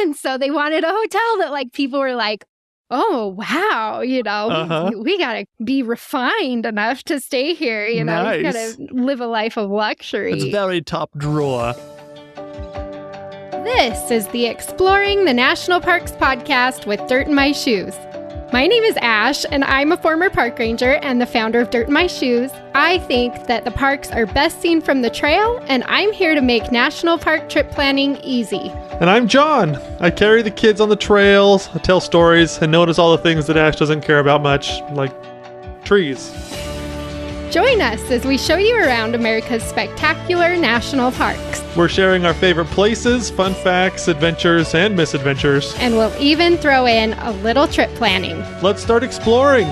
And so they wanted a hotel that like people were like, oh, wow, we got to be refined enough to stay here. Nice. We got to live a life of luxury. It's very top drawer. This is the Exploring the National Parks podcast with Dirt in My Shoes. My name is Ash, and I'm a former park ranger and the founder of Dirt in My Shoes. I think that the parks are best seen from the trail, and I'm here to make national park trip planning easy. And I'm John. I carry the kids on the trails, I tell stories, and notice all the things that Ash doesn't care about much, like trees. Join us as we show you around America's spectacular national parks. We're sharing our favorite places, fun facts, adventures, and misadventures. And we'll even throw in a little trip planning. Let's start exploring.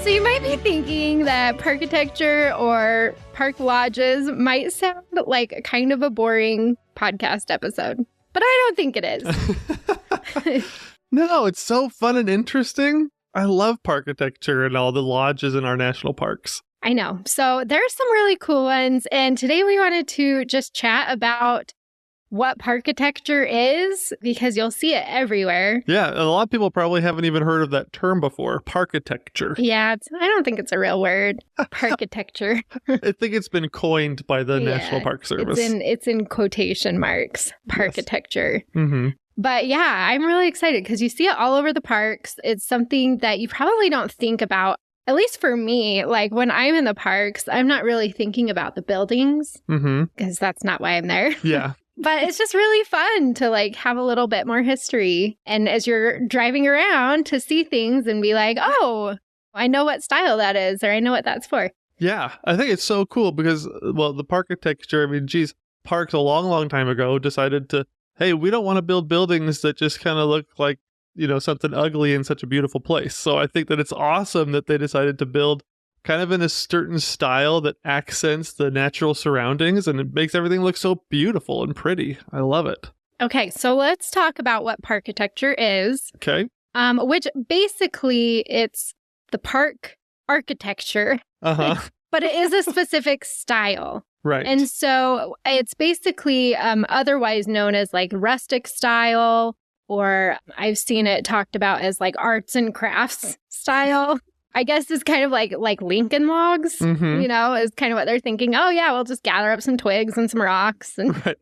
So you might be thinking that Parkitecture or park lodges might sound like kind of a boring podcast episode, but I don't think it is. No, it's so fun and interesting. I love Parkitecture and all the lodges in our national parks. I know. So there's some really cool ones. And today we wanted to just chat about what Parkitecture is, because you'll see it everywhere. Yeah, a lot of people probably haven't even heard of that term before, Parkitecture. Yeah, I don't think it's a real word, Parkitecture. I think it's been coined by the National Park Service. It's in quotation marks, Parkitecture. Yes. Mm-hmm. But yeah, I'm really excited because you see it all over the parks. It's something that you probably don't think about, at least for me. Like when I'm in the parks, I'm not really thinking about the buildings because that's not why I'm there. Yeah. But it's just really fun to like have a little bit more history. And as you're driving around to see things and be like, oh, I know what style that is, or I know what that's for. Yeah, I think it's so cool because, well, the Parkitecture, I mean, geez, parks a long, long time ago decided to, hey, we don't want to build buildings that just kind of look like, something ugly in such a beautiful place. So I think that it's awesome that they decided to build kind of in a certain style that accents the natural surroundings, and it makes everything look so beautiful and pretty. I love it. Okay, so let's talk about what Parkitecture is. Okay. Which basically it's the park architecture, but it is a specific style. Right. And so it's basically otherwise known as like rustic style, or I've seen it talked about as like arts and crafts style. I guess it's kind of like Lincoln logs, is kind of what they're thinking. Oh, yeah, we'll just gather up some twigs and some rocks and pile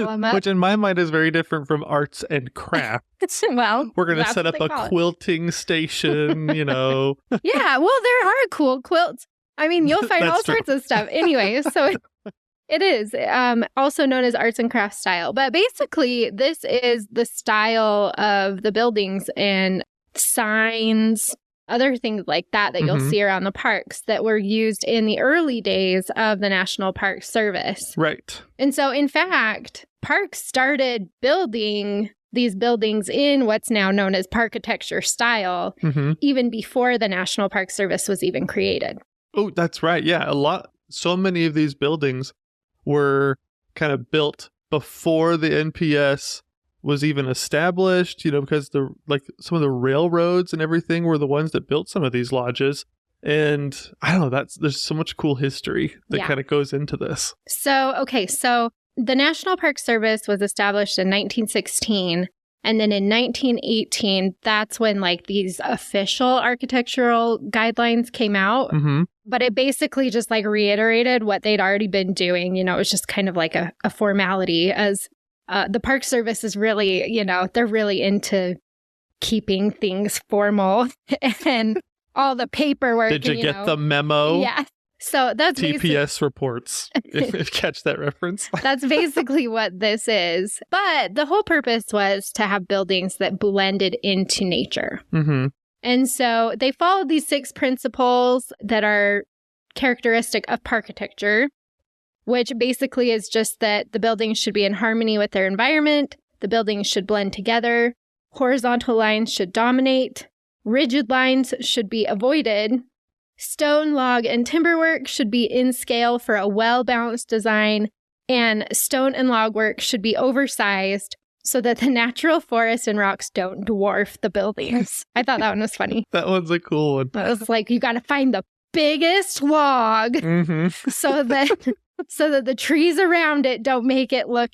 them up. Which in my mind is very different from arts and crafts. Well, we're going to set up a quilting station, Yeah, well, there are cool quilts. I mean, you'll find all sorts of stuff. Anyway, so it is also known as arts and crafts style. But basically, this is the style of the buildings and signs, other things like that you'll see around the parks that were used in the early days of the National Park Service. Right. And so, in fact, parks started building these buildings in what's now known as Parkitecture style, even before the National Park Service was even created. Oh, that's right. Yeah, so many of these buildings were kind of built before the NPS was even established, because some of the railroads and everything were the ones that built some of these lodges. And I don't know, there's so much cool history that kind of goes into this. So the National Park Service was established in 1916. And then in 1918, that's when these official architectural guidelines came out. But it basically just reiterated what they'd already been doing. It was just kind of like a formality, as the Park Service is really, they're really into keeping things formal and all the paperwork. Did you get the memo? Yeah. So that's TPS reports. Catch that reference? That's basically what this is. But the whole purpose was to have buildings that blended into nature. And so they followed these 6 principles that are characteristic of Parkitecture, which basically is just that the buildings should be in harmony with their environment, the buildings should blend together, horizontal lines should dominate, rigid lines should be avoided, stone, log, and timber work should be in scale for a well-balanced design, and stone and log work should be oversized so that the natural forest and rocks don't dwarf the buildings. I thought that one was funny. That one's a cool one. It was like, you got to find the biggest log so that so that the trees around it don't make it look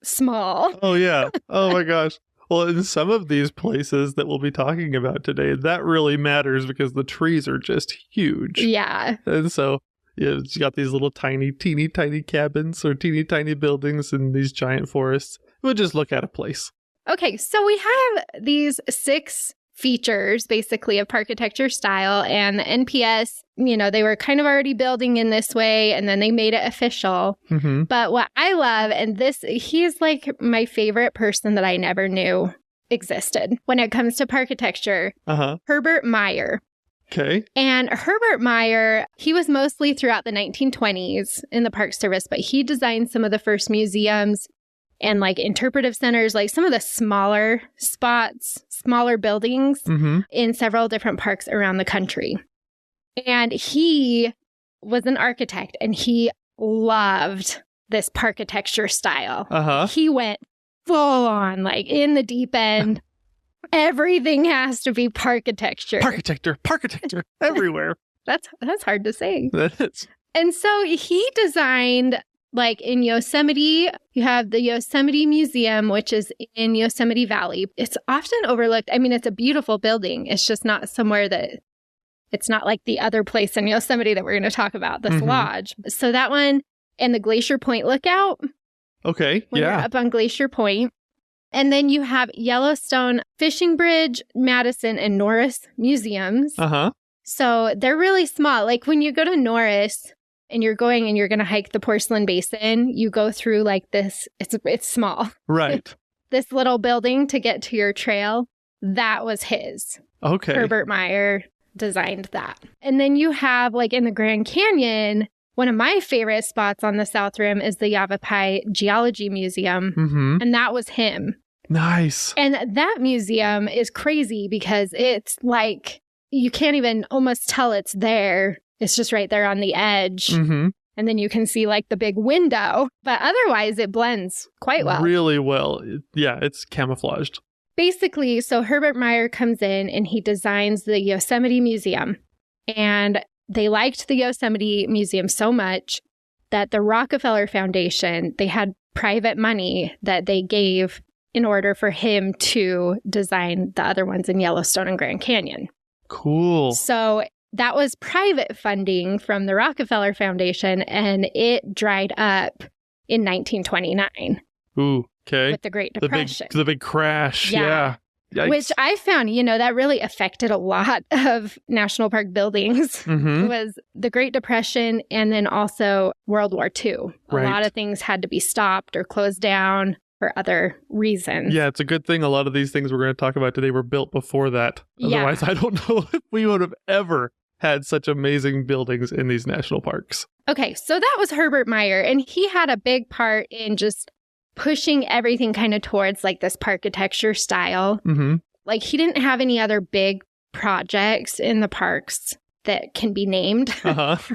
small. Oh, yeah. Oh, my gosh. Well, in some of these places that we'll be talking about today, that really matters because the trees are just huge. Yeah. And so you got these little teeny tiny cabins or teeny tiny buildings in these giant forests. We'll just look at a place. Okay, so we have these 6 features, basically, of Parkitecture style, and the NPS, they were kind of already building in this way, and then they made it official. Mm-hmm. But what I love, and he's like my favorite person that I never knew existed when it comes to Parkitecture, Herbert Meyer. Okay. And Herbert Meyer, he was mostly throughout the 1920s in the Park Service, but he designed some of the first museums and like interpretive centers, like some of the smaller spots, smaller buildings in several different parks around the country. And he was an architect and he loved this Parkitecture style. He went full on, like in the deep end. Everything has to be Parkitecture. Parkitecture everywhere. That's hard to say. That is. And so he designed, like in Yosemite, you have the Yosemite Museum, which is in Yosemite Valley. It's often overlooked. I mean, it's a beautiful building. It's just not somewhere that, it's not like the other place in Yosemite that we're going to talk about, this lodge. So that one and the Glacier Point Lookout. Okay, when you're up on Glacier Point. And then you have Yellowstone, Fishing Bridge, Madison, and Norris museums. So they're really small. Like when you go to Norris and you're going to hike the Porcelain Basin, you go through like this, it's small. Right. This little building to get to your trail, that was his. Okay. Herbert Meyer designed that. And then you have like in the Grand Canyon, one of my favorite spots on the South Rim is the Yavapai Geology Museum. And that was him. Nice. And that museum is crazy because it's like, you can't even almost tell it's there. It's just right there on the edge. And then you can see like the big window. But otherwise, it blends quite well. Really well. Yeah, it's camouflaged. Basically, so Herbert Meyer comes in and he designs the Yosemite Museum. And they liked the Yosemite Museum so much that the Rockefeller Foundation, they had private money that they gave in order for him to design the other ones in Yellowstone and Grand Canyon. Cool. So that was private funding from the Rockefeller Foundation, and it dried up in 1929. Ooh, okay. With the Great Depression. The big crash. Yeah. Yikes. Which I found, that really affected a lot of national park buildings was the Great Depression and then also World War II. A lot of things had to be stopped or closed down for other reasons. Yeah, it's a good thing a lot of these things we're going to talk about today were built before that. Otherwise, I don't know if we would have ever had such amazing buildings in these national parks. Okay, so that was Herbert Meyer, and he had a big part in just pushing everything kind of towards like this Parkitecture style. Like he didn't have any other big projects in the parks that can be named,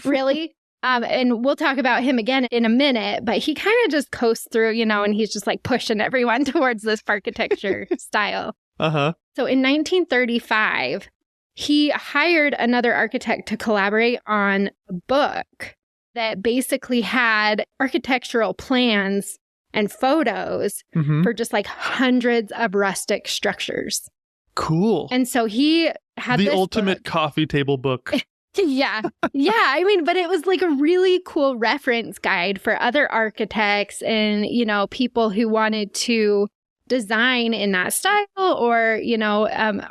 really. And we'll talk about him again in a minute, but he kind of just coasts through, and he's just like pushing everyone towards this Parkitecture style. So in 1935, he hired another architect to collaborate on a book that basically had architectural plans and photos for just like hundreds of rustic structures. Cool. And so he had the this ultimate book. Coffee table book. Yeah. I mean, but it was like a really cool reference guide for other architects and, people who wanted to design in that style or,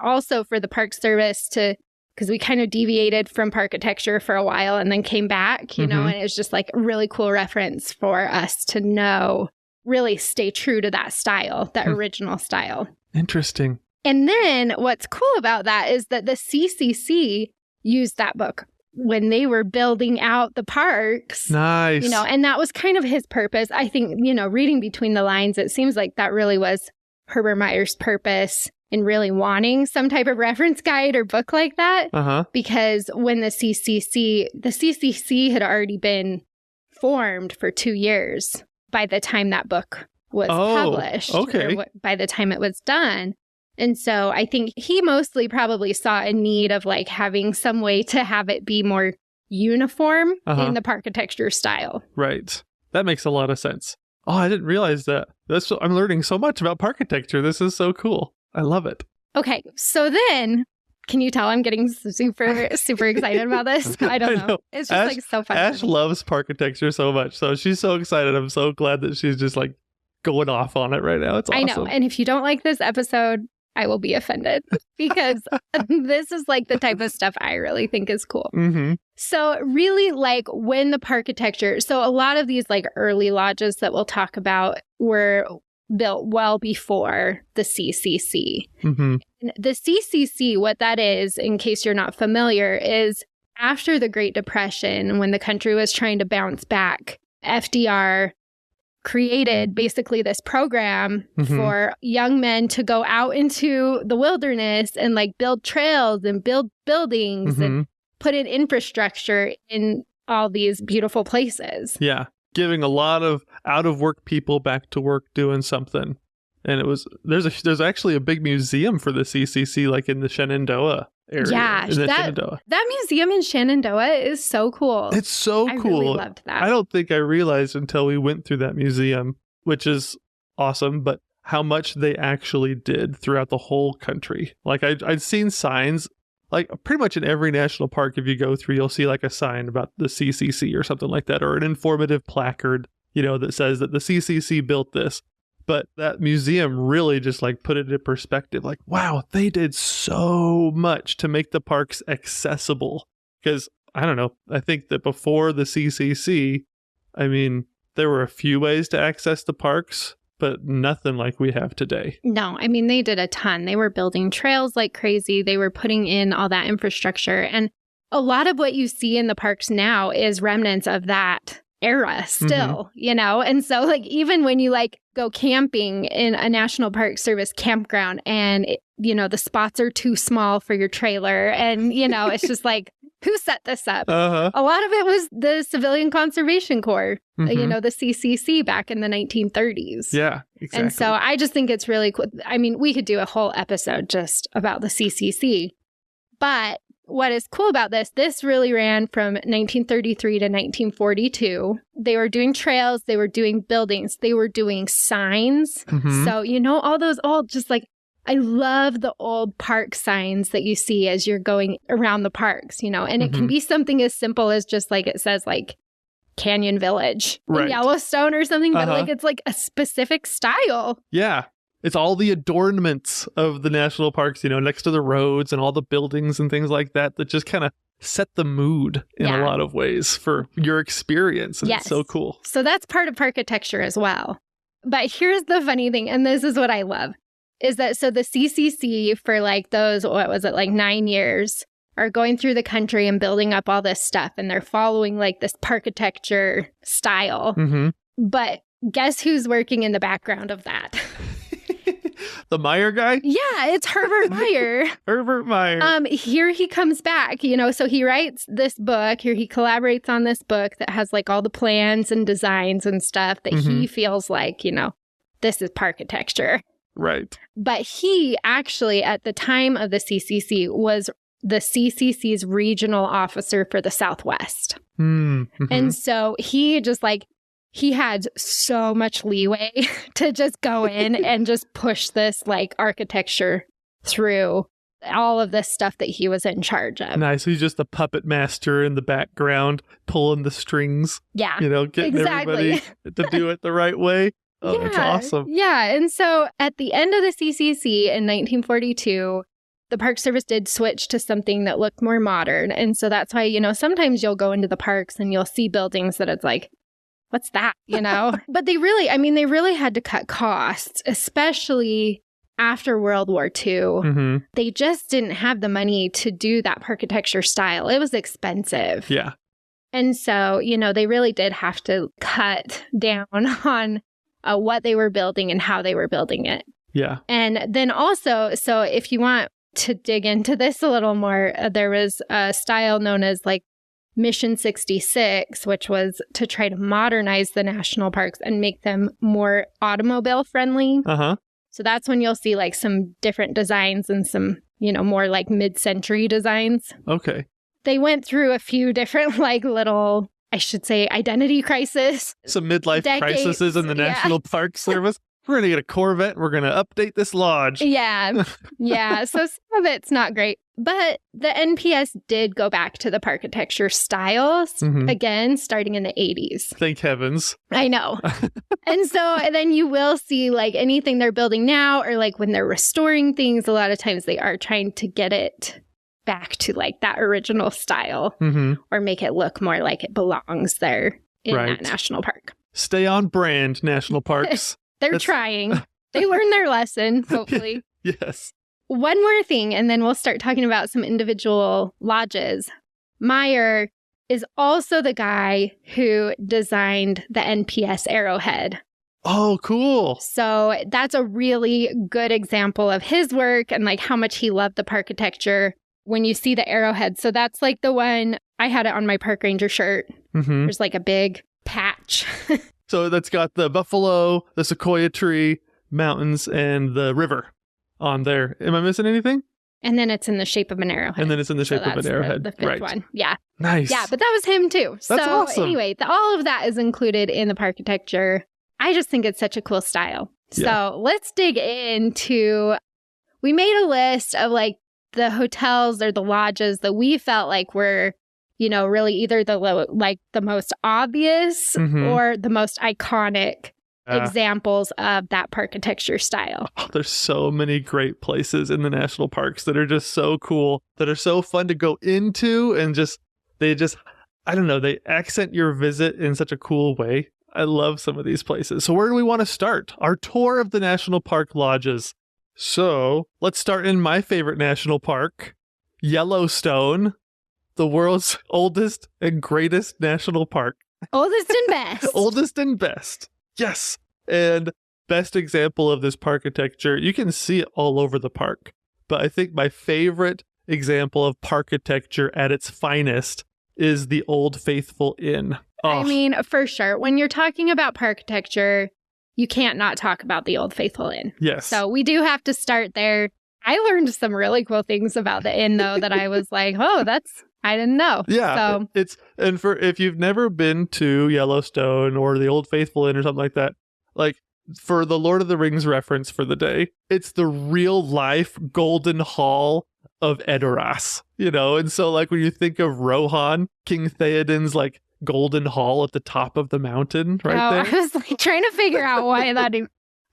also for the Park Service because we kind of deviated from Parkitecture for a while and then came back, and it was just like a really cool reference for us to know, really stay true to that style, that original style. Interesting. And then what's cool about that is that the CCC used that book when they were building out the parks. Nice. And that was kind of his purpose. I think, reading between the lines, it seems like that really was Herbert Meyer's purpose in really wanting some type of reference guide or book like that. Because when the CCC had already been formed for 2 years by the time that book was published. Okay. Or by the time it was done. And so I think he mostly probably saw a need of like having some way to have it be more uniform in the Parkitecture style. Right. That makes a lot of sense. Oh, I didn't realize that. I'm learning so much about Parkitecture. This is so cool. I love it. Okay, so then, can you tell I'm getting super, super excited about this? I don't know. It's just so fun. Ash loves Parkitecture so much, so she's so excited. I'm so glad that she's just going off on it right now. It's awesome. I know, and if you don't like this episode, I will be offended because this is the type of stuff I really think is cool. Mm-hmm. So really when the Parkitecture, so a lot of these early lodges that we'll talk about were built well before the CCC. Mm-hmm. And the CCC, what that is, in case you're not familiar, is after the Great Depression, when the country was trying to bounce back, FDR created basically this program for young men to go out into the wilderness and build trails and build buildings and put in infrastructure in all these beautiful places. Yeah. Giving a lot of out of work people back to work doing something. And there's actually a big museum for the CCC in the Shenandoah area. Yeah, that museum in Shenandoah is so cool. It's so cool. I really loved that. I don't think I realized until we went through that museum, which is awesome, but how much they actually did throughout the whole country. I'd seen signs, pretty much in every national park, if you go through, you'll see a sign about the CCC or something like that, or an informative placard, that says that the CCC built this. But that museum really just put it into perspective. Wow, they did so much to make the parks accessible. Because, I don't know, I think that before the CCC, there were a few ways to access the parks, but nothing like we have today. No, they did a ton. They were building trails like crazy. They were putting in all that infrastructure. And a lot of what you see in the parks now is remnants of that era still, And so even when you go camping in a National Park Service campground and, the spots are too small for your trailer and, it's just who set this up? A lot of it was the Civilian Conservation Corps, the CCC back in the 1930s. Yeah, exactly. And so I just think it's really cool. We could do a whole episode just about the CCC. But what is cool about this really ran from 1933 to 1942. They were doing trails, they were doing buildings, they were doing signs. So, all those old, I love the old park signs that you see as you're going around the parks, and it can be something as simple as just it says Canyon Village in Yellowstone or something, but it's a specific style. Yeah. It's all the adornments of the national parks, next to the roads and all the buildings and things like that just kind of set the mood in a lot of ways for your experience. And it's so cool. So that's part of Parkitecture as well. But here's the funny thing, and this is what I love, is that so the CCC for those, 9 years, are going through the country and building up all this stuff. And they're following this Parkitecture style. But guess who's working in the background of that? The Meyer guy? Yeah, it's Herbert Meyer. Herbert Meyer. Here he comes back, so he writes this book. Here he collaborates on this book that has all the plans and designs and stuff that he feels this is Parkitecture. Right. But he actually, at the time of the CCC, was the CCC's regional officer for the Southwest. And so he just he had so much leeway to just go in and just push this architecture through all of this stuff that he was in charge of. Nice. He's just a puppet master in the background, pulling the strings. Yeah. Getting everybody to do it the right way. Oh, that's awesome. Yeah. And so at the end of the CCC in 1942, the Park Service did switch to something that looked more modern. And so that's why, sometimes you'll go into the parks and you'll see buildings that it's what's that, But they really had to cut costs, especially after World War II. They just didn't have the money to do that Parkitecture style. It was expensive. Yeah. And so, they really did have to cut down on what they were building and how they were building it. Yeah. And then also, so if you want to dig into this a little more, there was a style known as Mission 66, which was to try to modernize the national parks and make them more automobile friendly. So that's when you'll see some different designs and some, more mid-century designs. Okay. they went through a few different like little, I should say, identity crisis. Some midlife crises in the National Park Service. We're going to get a Corvette. We're going to update this lodge. Yeah. Yeah. So some of it's not great. But the NPS did go back to the Parkitecture styles again, starting in the 80s. Thank heavens. I know. And then you will see like anything they're building now, or like when they're restoring things, a lot of times they are trying to get it back to like that original style or make it look more like it belongs there in that national park. Stay on brand, national parks. They're trying. They learned their lesson, hopefully. Yes. One more thing, and then we'll start talking about some individual lodges. Meyer is also the guy who designed the NPS arrowhead. Oh, cool. So that's a really good example of his work and like how much he loved the Parkitecture when you see the arrowhead. So that's like the one, I had it on my park ranger shirt. There's like a big patch. So that's got the buffalo, the sequoia tree, mountains, and the river on there. Am I missing anything? And then it's in the shape of an arrowhead. And then it's in the shape of an arrowhead. The fifth one. Yeah. Nice. Yeah, but that was him too. That's awesome. Anyway, all of that is included in the Parkitecture. I just think it's such a cool style. Yeah. So let's dig into, we made a list of like the hotels or the lodges that we felt like were, you know, really either the most obvious or the most iconic examples of that Parkitecture style. Oh, there's so many great places in the national parks that are just so cool, that are so fun to go into, and they I don't know, they accent your visit in such a cool way. I love some of these places. So where do we want to start? Our tour of the national park lodges. So let's start in my favorite national park, Yellowstone, the world's oldest and greatest national park. Oldest and best. Oldest and best. Yes. And best example of this Parkitecture, you can see it all over the park. But I think my favorite example of Parkitecture at its finest is the Old Faithful Inn. Oh. I mean, for sure. When you're talking about Parkitecture, you can't not talk about the Old Faithful Inn. Yes. So we do have to start there. I learned some really cool things about the inn, though, that I was like, oh, I didn't know. Yeah. So. If you've never been to Yellowstone or the Old Faithful Inn or something like that, like for the Lord of the Rings reference for the day, it's the real life Golden Hall of Edoras, you know? And so like when you think of Rohan, King Theoden's like Golden Hall at the top of the mountain there. I was like trying to figure out why that.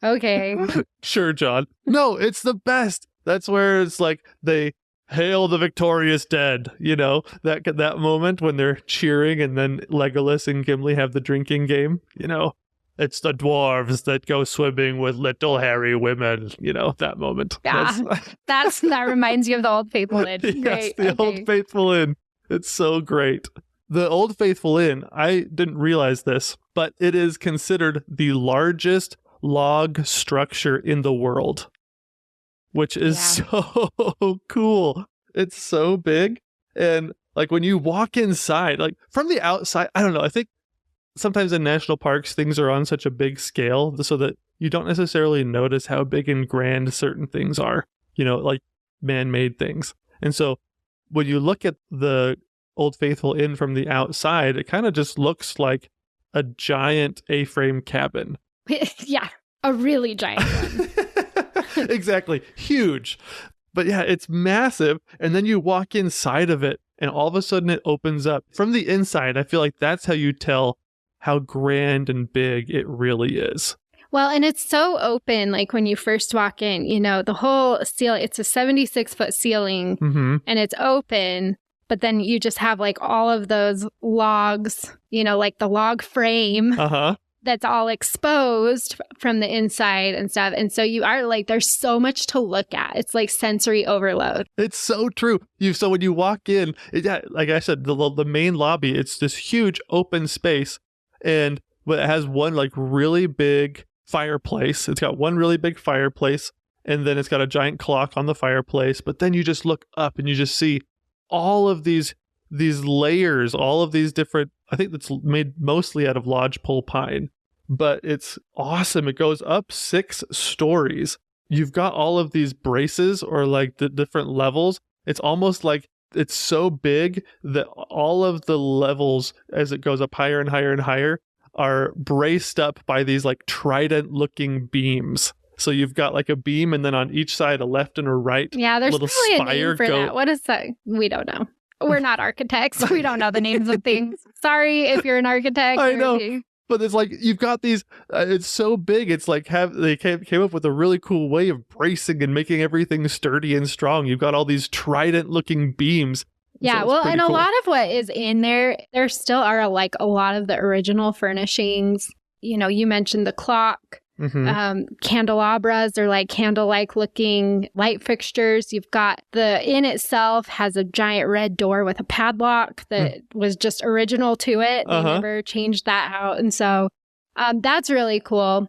Okay. Sure, John. No, it's the best. That's where it's like they hail the victorious dead, you know, that moment when they're cheering and then Legolas and Gimli have the drinking game, you know, it's the dwarves that go swimming with little hairy women, you know, that moment. Yeah, that reminds you of the Old Faithful Inn. Yes, Great. The Old Faithful Inn. It's so great. The Old Faithful Inn, I didn't realize this, but it is considered the largest log structure in the world, which is so cool. It's so big. And like when you walk inside, like from the outside, I don't know, I think sometimes in national parks, things are on such a big scale so that you don't necessarily notice how big and grand certain things are, you know, like man-made things. And so when you look at the Old Faithful Inn from the outside, it kind of just looks like a giant A-frame cabin. Yeah, a really giant one. Exactly. Huge. But yeah, it's massive. And then you walk inside of it and all of a sudden it opens up. From the inside, I feel like that's how you tell how grand and big it really is. Well, and it's so open, like when you first walk in, you know, the whole ceiling, it's a 76-foot ceiling and it's open, but then you just have like all of those logs, you know, like the log frame that's all exposed from the inside and stuff. And so you are like, there's so much to look at. It's like sensory overload. It's so true. So when you walk in, like I said, the main lobby, it's this huge open space. And it has one like really big fireplace. It's got one really big fireplace. And then it's got a giant clock on the fireplace. But then you just look up and you just see all of these layers, all of these different, I think that's made mostly out of lodgepole pine, but it's awesome. It goes up 6 stories. You've got all of these braces or like the different levels. It's almost like it's so big that all of the levels, as it goes up higher and higher and higher, are braced up by these like trident looking beams. So you've got like a beam, and then on each side, a left and a right. Yeah, there's little probably a spire name for that. What is that? We don't know. We're not architects. We don't know the names of things. Sorry if you're an architect. I know. But it's like, you've got these, it's so big. It's like they came up with a really cool way of bracing and making everything sturdy and strong. You've got all these trident looking beams. Yeah, so well, and cool. A lot of what is in there still are like a lot of the original furnishings. You know, you mentioned the clock. Candelabras or like candle-like looking light fixtures. You've got the inn itself has a giant red door with a padlock that was just original to it. They never changed that out. And so that's really cool.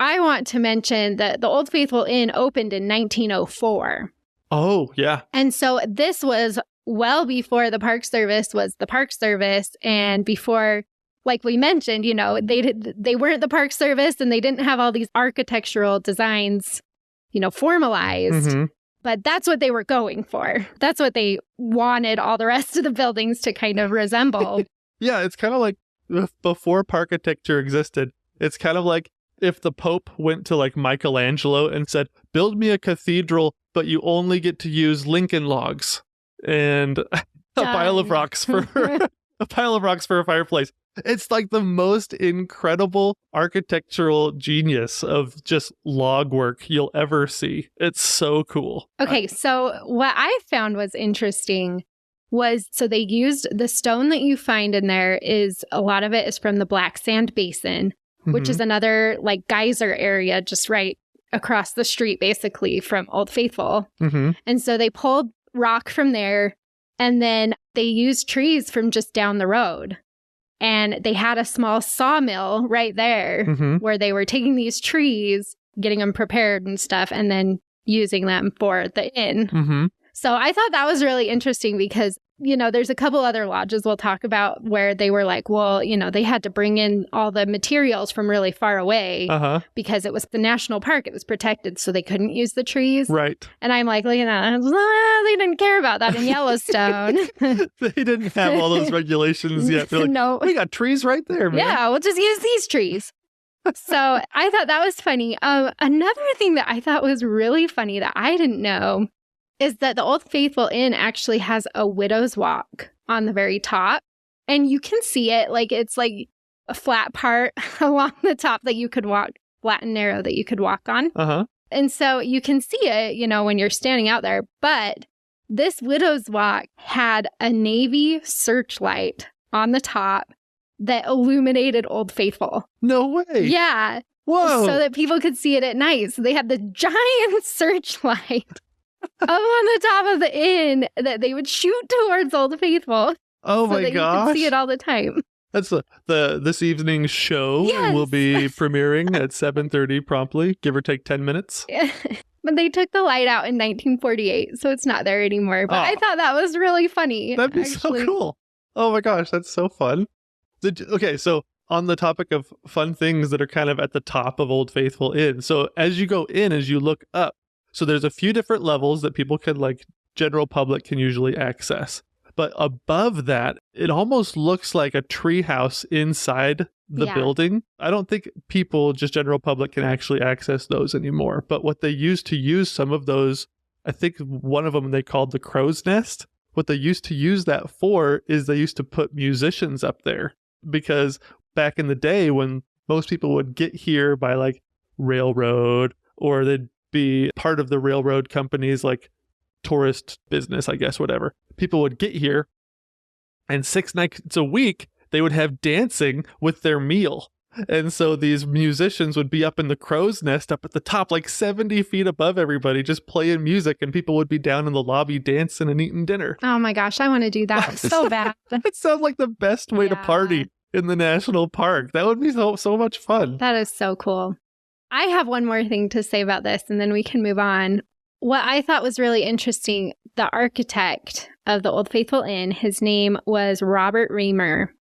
I want to mention that the Old Faithful Inn opened in 1904. Oh, yeah. And so this was well before the Park Service was the Park Service, and before, like we mentioned, you know, they weren't the Park Service, and they didn't have all these architectural designs, you know, formalized. But that's what they were going for. That's what they wanted all the rest of the buildings to kind of resemble. Yeah, it's kind of like before Parkitecture existed. It's kind of like if the Pope went to like Michelangelo and said, build me a cathedral, but you only get to use Lincoln logs and a pile of rocks for a fireplace. It's like the most incredible architectural genius of just log work you'll ever see. It's so cool. Okay, so what I found was interesting was, so they used the stone that you find in there is, a lot of it is from the Black Sand Basin, which is another like geyser area just right across the street, basically, from Old Faithful. And so they pulled rock from there, and then they used trees from just down the road. And they had a small sawmill right there where they were taking these trees, getting them prepared and stuff, and then using them for the inn. So I thought that was really interesting because, you know, there's a couple other lodges we'll talk about where they were like, well, you know, they had to bring in all the materials from really far away because it was the national park. It was protected, so they couldn't use the trees. Right. And I'm like, looking at that, they didn't care about that in Yellowstone. They didn't have all those regulations yet. They're like, no, we got trees right there, man. Yeah, we'll just use these trees. So I thought that was funny. Another thing that I thought was really funny that I didn't know is that the Old Faithful Inn actually has a widow's walk on the very top. And you can see it, like it's like a flat part along the top that you could walk, flat and narrow that you could walk on. And so you can see it, you know, when you're standing out there. But this widow's walk had a Navy searchlight on the top that illuminated Old Faithful. No way. Yeah. Whoa. So that people could see it at night. So they had the giant searchlight up on the top of the inn that they would shoot towards Old Faithful. Oh my gosh. You could see it all the time. That's the this evening's show will be premiering at 7:30 promptly, give or take 10 minutes. But they took the light out in 1948, so it's not there anymore. But I thought that was really funny. That'd be so cool. Oh my gosh, that's so fun. Okay, so on the topic of fun things that are kind of at the top of Old Faithful Inn. So as you go in, as you look up, so there's a few different levels that people can, like, general public can usually access. But above that, it almost looks like a treehouse inside the building. I don't think people, just general public, can actually access those anymore. But what they used to use some of those, I think one of them they called the crow's nest. What they used to use that for is they used to put musicians up there. Because back in the day when most people would get here by like railroad, or they'd be part of the railroad companies, like tourist business, I guess, whatever. People would get here, and 6 nights a week, they would have dancing with their meal. And so these musicians would be up in the crow's nest up at the top, like 70 feet above everybody, just playing music, and people would be down in the lobby dancing and eating dinner. Oh my gosh, I want to do that so bad. It sounds like the best way to party in the national park. That would be so much fun. That is so cool. I have one more thing to say about this, and then we can move on. What I thought was really interesting, the architect of the Old Faithful Inn, his name was Robert Reamer.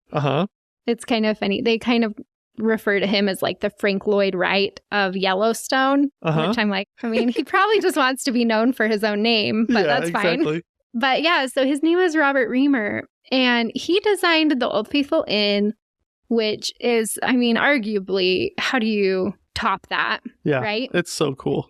It's kind of funny. They kind of refer to him as like the Frank Lloyd Wright of Yellowstone, which I'm like, I mean, he probably just wants to be known for his own name, but that's fine. But yeah, so his name is Robert Reamer, and he designed the Old Faithful Inn, which is, I mean, arguably, how do you top that? Yeah, right? It's so cool.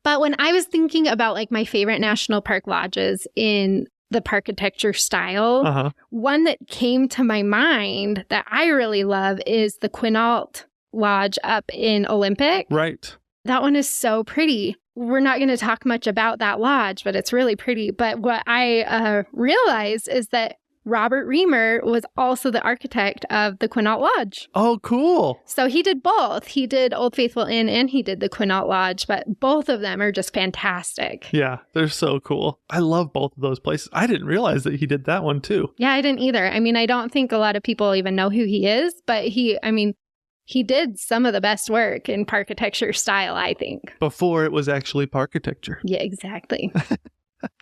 But when I was thinking about like my favorite national park lodges in the Parkitecture style, one that came to my mind that I really love is the Quinault Lodge up in Olympic. Right. That one is so pretty. We're not going to talk much about that lodge, but it's really pretty. But what I realized is that Robert Reamer was also the architect of the Quinault Lodge. Oh, cool. So he did both. He did Old Faithful Inn and he did the Quinault Lodge, but both of them are just fantastic. Yeah, they're so cool. I love both of those places. I didn't realize that he did that one too. Yeah, I didn't either. I mean, I don't think a lot of people even know who he is, but he did some of the best work in Parkitecture style, I think. Before it was actually Parkitecture. Yeah, exactly.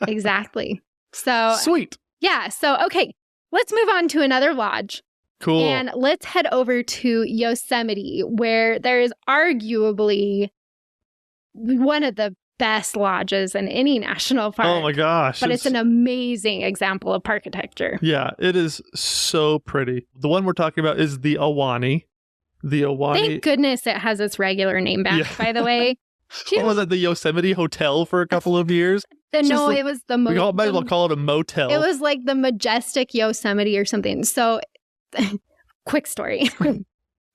Exactly. So sweet. Yeah. So, okay, let's move on to another lodge. Cool. And let's head over to Yosemite, where there is arguably one of the best lodges in any national park. Oh my gosh. But it's an amazing example of Parkitecture. Yeah, it is so pretty. The one we're talking about is the Ahwahnee. Thank goodness it has its regular name back, by the way. What was it, the Yosemite Hotel for a couple of years? It was the we might as well call it a motel. It was like the Majestic Yosemite or something. So, quick story.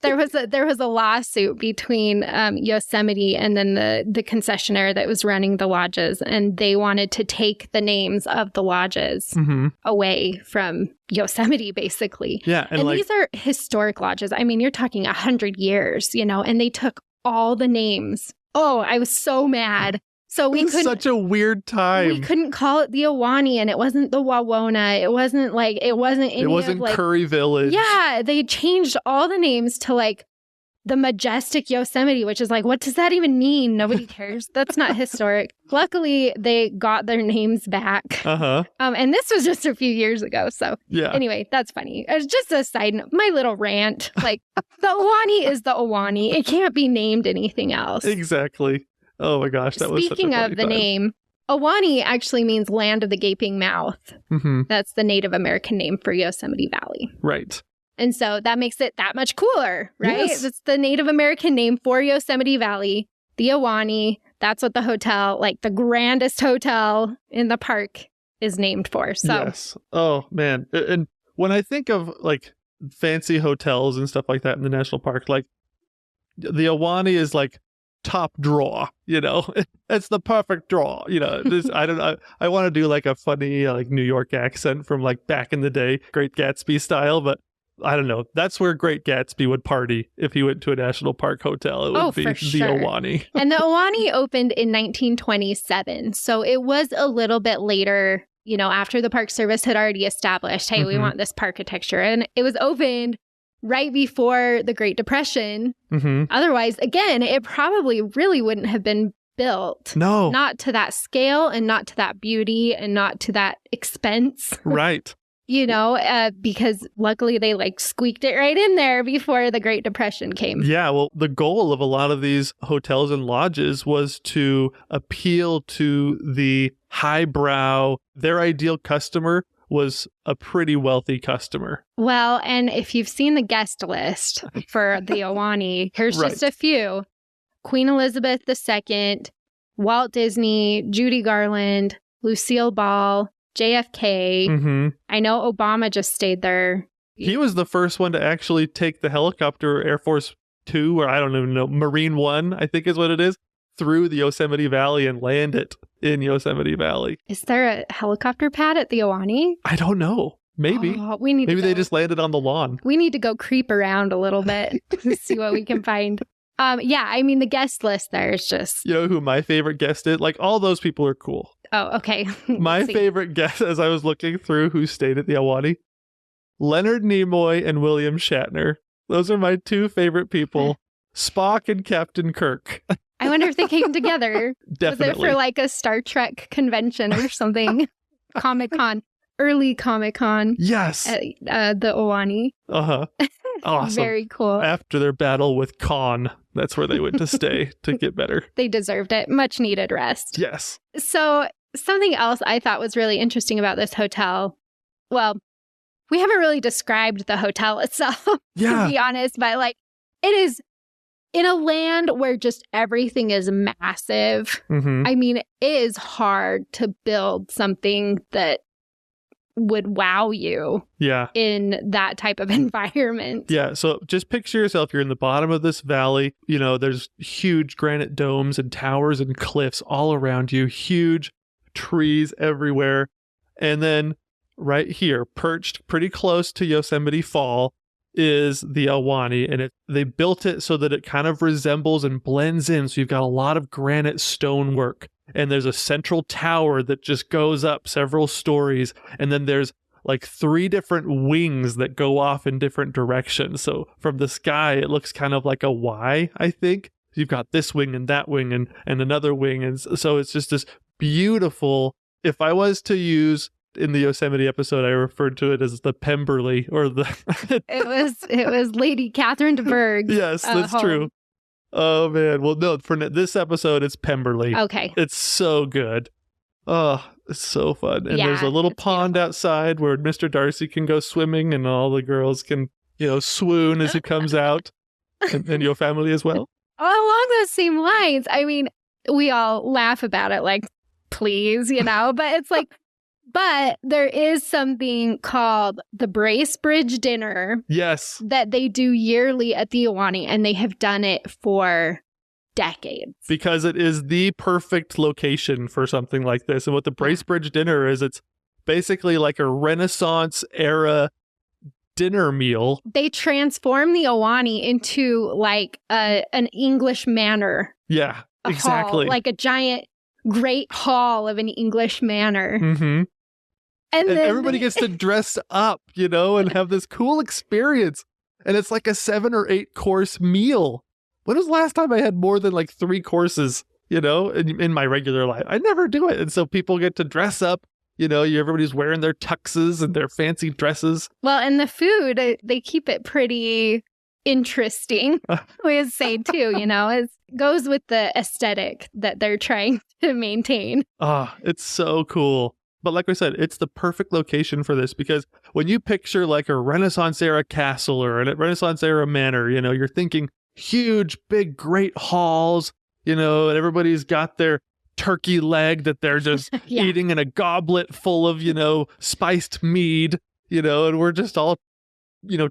There was a lawsuit between Yosemite and then the concessionaire that was running the lodges, and they wanted to take the names of the lodges away from Yosemite, basically. Yeah, and these are historic lodges. I mean, you're talking 100 years, and they took all the names. Oh, I was so mad. So we couldn't. Such a weird time. We couldn't call it the Ahwahnee, and it wasn't the Wawona. It wasn't Curry Village. Yeah, they changed all the names to like the Majestic Yosemite, which is like, what does that even mean? Nobody cares. That's not historic. Luckily, they got their names back. And this was just a few years ago. So anyway, that's funny. It's just a side note. My little rant. Like the Ahwahnee is the Ahwahnee. It can't be named anything else. Exactly. Oh my gosh, that was such a funny Speaking of the name, Ahwahnee actually means land of the gaping mouth. That's the Native American name for Yosemite Valley. Right. And so that makes it that much cooler, right? Yes. It's the Native American name for Yosemite Valley, the Ahwahnee. That's what the hotel, like the grandest hotel in the park, is named for. So yes. Oh man. And when I think of like fancy hotels and stuff like that in the national park, like the Ahwahnee is like top draw, it's the perfect draw, I don't know, I want to do like a funny like New York accent from like back in the day, Great Gatsby style, but I don't know, that's where Great Gatsby would party if he went to a national park hotel. It would be the Ahwahnee. And the Ahwahnee opened in 1927, so it was a little bit later, after the Park Service had already established, hey, we want this Parkitecture, and it was opened right before the Great Depression. Otherwise, again, it probably really wouldn't have been built. No. Not to that scale and not to that beauty and not to that expense. Right. Because luckily they like squeaked it right in there before the Great Depression came. Yeah, well, the goal of a lot of these hotels and lodges was to appeal to the highbrow. Their ideal customer was a pretty wealthy customer. Well, and if you've seen the guest list for the Ahwahnee, here's just a few. Queen Elizabeth II, Walt Disney, Judy Garland, Lucille Ball, JFK. I know Obama just stayed there. He was the first one to actually take the helicopter Air Force 2, or I don't even know, Marine 1, I think is what it is, through the Yosemite Valley and land it in Yosemite Valley. Is there a helicopter pad at the Ahwahnee? I don't know. Maybe. Maybe they just landed on the lawn. We need to go creep around a little bit to see what we can find. The guest list there is just... You know who my favorite guest is? Like, all those people are cool. Oh, okay. My favorite guest, as I was looking through who stayed at the Ahwahnee, Leonard Nimoy and William Shatner. Those are my two favorite people. Spock and Captain Kirk. I wonder if they came together. Definitely. Was it for like a Star Trek convention or something? Comic-Con. Early Comic-Con. Yes. At the Ahwahnee. Awesome. Very cool. After their battle with Khan, that's where they went to stay to get better. They deserved it. Much needed rest. Yes. So something else I thought was really interesting to we haven't really described the hotel itself, to be honest, but like it is in a land where just everything is massive. Mm-hmm. I mean, it is hard to build something that would wow you in that type of environment. Yeah, so just picture yourself, you're in the bottom of this valley, there's huge granite domes and towers and cliffs all around you, huge trees everywhere, and then right here, perched pretty close to Yosemite Fall, is the Ahwahnee, and they built it so that it kind of resembles and blends in, so you've got a lot of granite stonework. And there's a central tower that just goes up several stories. And then there's like 3 different wings that go off in different directions. So from the sky, it looks kind of like a Y, I think. You've got this wing and that wing and another wing. And so it's just this beautiful, if I was to use in the Yosemite episode, I referred to it as the Pemberley or the... it was Lady Catherine de Bourgh's Yes, that's home. True. Oh, man. Well, no, for this episode, it's Pemberley. Okay. It's so good. Oh, it's so fun. And there's a little pond outside where Mr. Darcy can go swimming and all the girls can, swoon as he comes out. And your family as well. Along those same lines, I mean, we all laugh about it like, please, but it's like, but there is something called the Bracebridge Dinner. Yes. That they do yearly at the Ahwahnee, and they have done it for decades. Because it is the perfect location for something like this. And what the Bracebridge Dinner is, it's basically like a Renaissance era dinner meal. They transform the Ahwahnee into like an English manor. Yeah, exactly. Hall, like a giant great hall of an English manor. Mm-hmm. And then everybody gets to dress up, and have this cool experience. And it's like a 7 or 8 course meal. When was the last time I had more than like 3 courses, in my regular life? I never do it. And so people get to dress up. Everybody's wearing their tuxes and their fancy dresses. Well, and the food, they keep it pretty interesting, we would say too, it goes with the aesthetic that they're trying to maintain. It's so cool. But like I said, it's the perfect location for this because when you picture like a Renaissance era castle or a Renaissance era manor, you're thinking huge, big, great halls, and everybody's got their turkey leg that they're just eating in a goblet full of, spiced mead, and we're just all,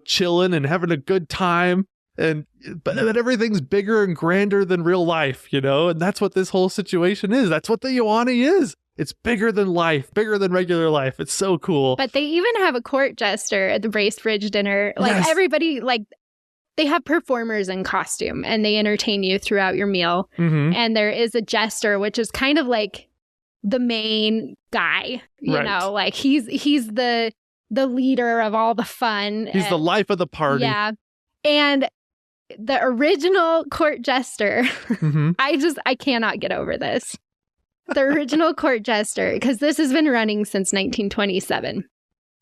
chilling and having a good time. But everything's bigger and grander than real life, and that's what this whole situation is. That's what the Ahwahnee is. It's bigger than life, bigger than regular life. It's so cool. But they even have a court jester at the Bracebridge Dinner. Like everybody, like they have performers in costume and they entertain you throughout your meal. Mm-hmm. And there is a jester, which is kind of like the main guy, you know, like he's the leader of all the fun. He's the life of the party. Yeah. And the original court jester, mm-hmm. I cannot get over this. The original court jester, because this has been running since 1927.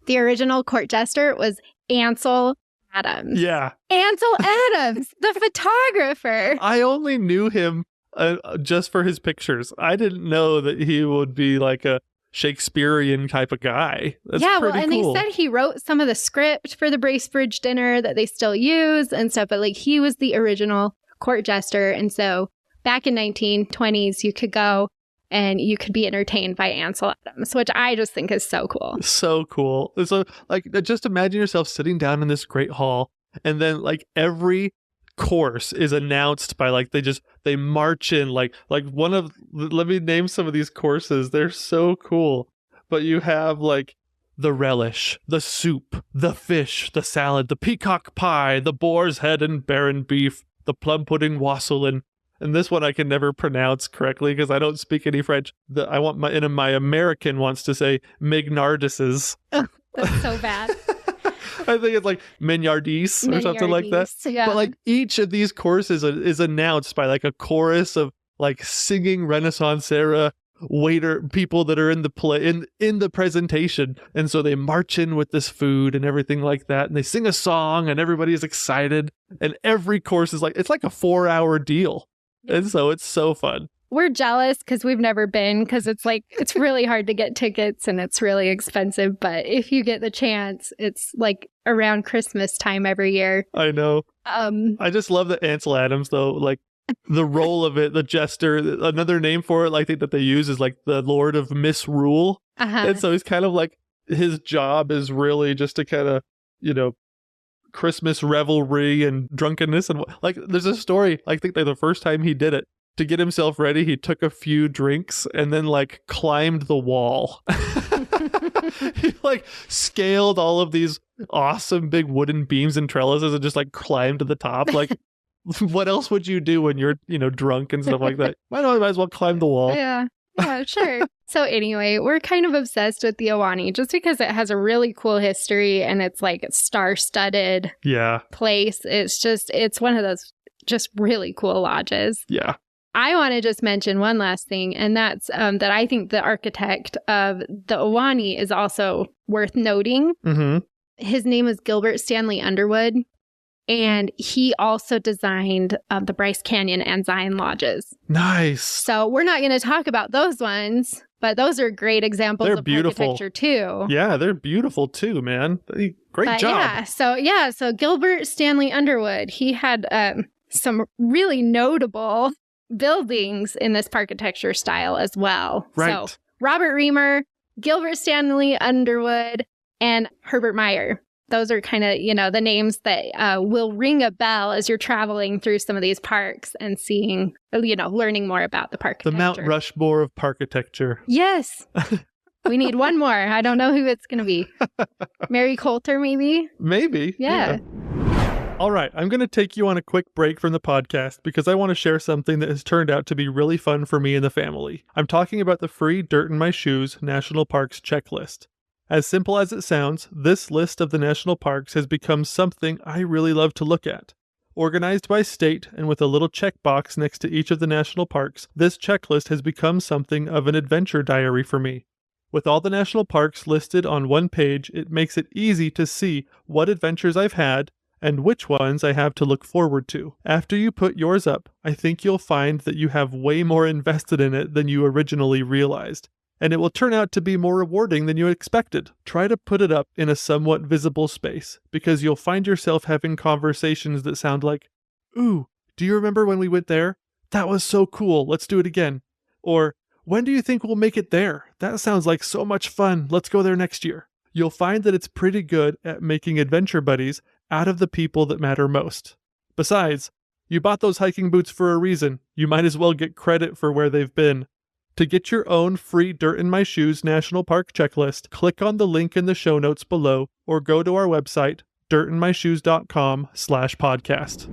The original court jester was Ansel Adams. Yeah. Ansel Adams, the photographer. I only knew him just for his pictures. I didn't know that he would be like a Shakespearean type of guy. That's pretty and cool. they said he wrote some of the script for the Bracebridge Dinner that they still use and stuff, but like he was the original court jester. And so back in 1920s, you could go and you could be entertained by Ansel Adams, which I just think is so cool. So cool. So like, just imagine yourself sitting down in this great hall and then like every course is announced by like, they march in like one of, let me name some of these courses. They're so cool. But you have like the relish, the soup, the fish, the salad, the peacock pie, the boar's head and baron beef, the plum pudding wassail, and this one I can never pronounce correctly because I don't speak any French. My American wants to say mignardises. That's so bad. I think it's like mignardise or something like that. Yeah. But like each of these courses is announced by like a chorus of like singing Renaissance era people that are in the play in the presentation, and so they march in with this food and everything like that, and they sing a song and everybody is excited, and every course is like it's like a 4-hour deal. And so it's so fun. we're jealous because we've never been, because it's really hard to get tickets and it's really expensive. But if you get the chance, it's like around Christmas time every year. I know. I just love that Ansel Adams, though, like the role of it, the jester, another name for it, I think that they use is like the Lord of Misrule. And so he's kind of like, his job is really just to kind of, Christmas revelry and drunkenness. And like, there's a story, I think that the first time he did it, to get himself ready, he took a few drinks and then like climbed the wall. He like scaled all of these awesome big wooden beams and trellises and just like climbed to the top. Like, what else would you do when you're, drunk and stuff like that? Might as well climb the wall. Yeah, sure. So anyway, we're kind of obsessed with the Ahwahnee just because it has a really cool history and it's like a star-studded place. It's one of those just really cool lodges. Yeah. I want to just mention one last thing, and that's that I think the architect of the Ahwahnee is also worth noting. Mm-hmm. His name is Gilbert Stanley Underwood, and he also designed the Bryce Canyon and Zion lodges. Nice. So we're not going to talk about those ones, but those are great examples of architecture too. Yeah, they're beautiful too, man. Great job. So Gilbert Stanley Underwood, he had some really notable buildings in this Parkitecture style as well. Right. So Robert Reamer, Gilbert Stanley Underwood, and Herbert Meyer. Those are kind of, the names that will ring a bell as you're traveling through some of these parks and seeing, learning more about the Parkitecture. The Mount Rushmore of Parkitecture. Yes. We need one more. I don't know who it's going to be. Mary Coulter, maybe? Maybe. Yeah. All right, I'm going to take you on a quick break from the podcast because I want to share something that has turned out to be really fun for me and the family. I'm talking about the free Dirt in My Shoes National Parks checklist. As simple as it sounds, this list of the national parks has become something I really love to look at. Organized by state and with a little checkbox next to each of the national parks, this checklist has become something of an adventure diary for me. With all the national parks listed on one page, it makes it easy to see what adventures I've had and which ones I have to look forward to. After you put yours up, I think you'll find that you have way more invested in it than you originally realized, and it will turn out to be more rewarding than you expected. Try to put it up in a somewhat visible space, because you'll find yourself having conversations that sound like, "Ooh, do you remember when we went there? That was so cool, let's do it again." Or, "When do you think we'll make it there? That sounds like so much fun, let's go there next year." You'll find that it's pretty good at making adventure buddies out of the people that matter most. Besides, you bought those hiking boots for a reason. You might as well get credit for where they've been. To get your own free Dirt in My Shoes National Park checklist, click on the link in the show notes below or go to our website, dirtinmyshoes.com/podcast.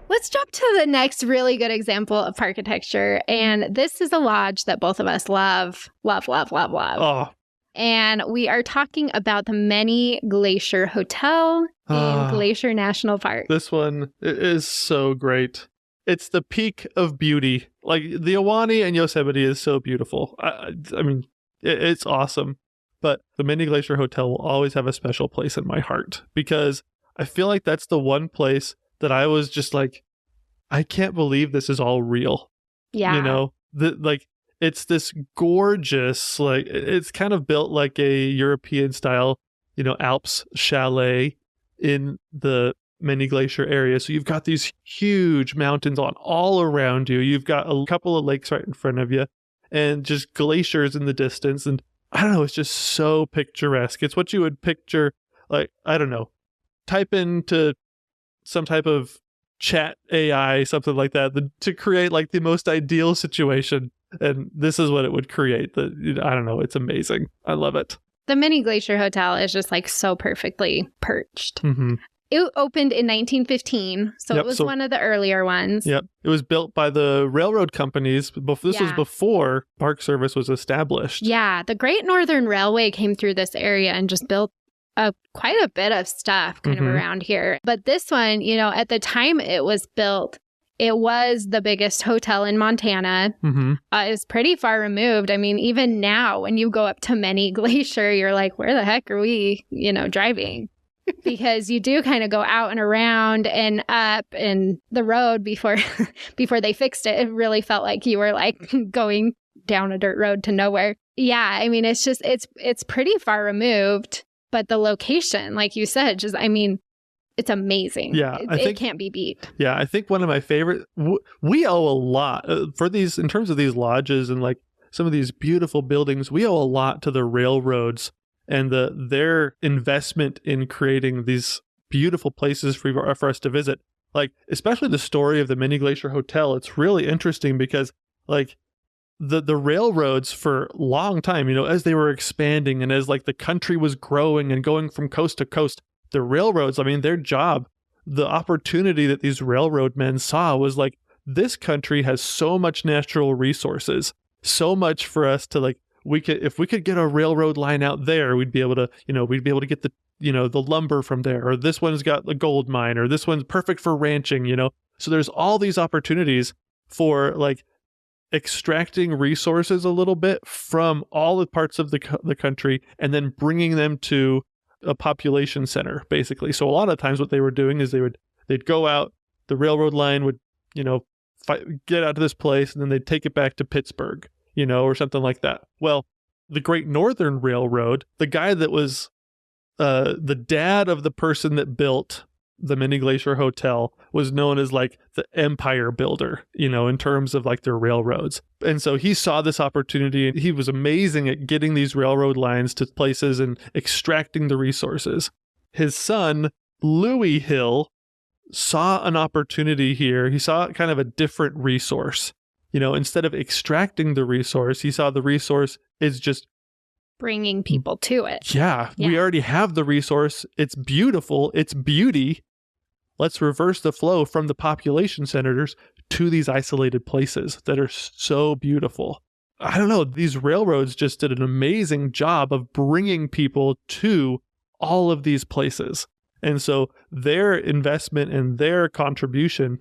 Let's jump to the next really good example of Parkitecture. And this is a lodge that both of us love. Oh. And we are talking about the Many Glacier Hotel in Glacier National Park. This one is so great. It's the peak of beauty. Like, the Ahwahnee and Yosemite is so beautiful. I mean, it's awesome. But the Many Glacier Hotel will always have a special place in my heart because I feel like that's the one place that I was just like, I can't believe this is all real. Yeah. It's this gorgeous, like, it's kind of built like a European style, Alps chalet in the Many Glacier area. So you've got these huge mountains all around you. You've got a couple of lakes right in front of you and just glaciers in the distance. And I don't know, it's just so picturesque. It's what you would picture, like, I don't know, type into some type of chat AI, something like that, to create like the most ideal situation. And this is what it would create. I don't know. It's amazing. I love it. The Many Glacier Hotel is just like so perfectly perched. Mm-hmm. It opened in 1915, so it was one of the earlier ones. Yep. It was built by the railroad companies. This was before Park Service was established. Yeah. The Great Northern Railway came through this area and just built quite a bit of stuff kind of around here. But this one, at the time it was built, it was the biggest hotel in Montana. Mm-hmm. It was pretty far removed. I mean, even now, when you go up to Many Glacier, you're like, where the heck are we, driving? because you do kind of go out and around and up, and the road before they fixed it, it really felt like you were like going down a dirt road to nowhere. Yeah, I mean, it's just, it's pretty far removed, but the location, like you said, just, I mean, it's amazing. Yeah, it can't be beat. Yeah, I think one of my favorite, we owe a lot for these, in terms of these lodges and like some of these beautiful buildings, we owe a lot to the railroads and their investment in creating these beautiful places for us to visit. Like, especially the story of the Many Glacier Hotel, it's really interesting because like the railroads for a long time, you know, as they were expanding and as like the country was growing and going from coast to coast, the railroads, I mean, their job, the opportunity that these railroad men saw was like, this country has so much natural resources, so much for us to like, if we could get a railroad line out there, we'd be able to get the lumber from there, or this one's got the gold mine, or this one's perfect for ranching, you know? So there's all these opportunities for like extracting resources a little bit from all the parts of the country and then bringing them to a population center, basically. So a lot of times what they were doing is they'd go out, the railroad line would, you know, get out to this place, and then they'd take it back to Pittsburgh, you know, or something like that. Well, the Great Northern Railroad, the guy that was the dad of the person that built the Many Glacier Hotel, was known as like the empire builder, you know, in terms of like their railroads. And so he saw this opportunity, and he was amazing at getting these railroad lines to places and extracting the resources. His son, Louis Hill, saw an opportunity here. He saw kind of a different resource. You know, instead of extracting the resource, he saw the resource is just bringing people to it. Yeah, we already have the resource. It's beautiful. It's beauty. Let's reverse the flow from the population centers to these isolated places that are so beautiful. I don't know. These railroads just did an amazing job of bringing people to all of these places. And so their investment and their contribution,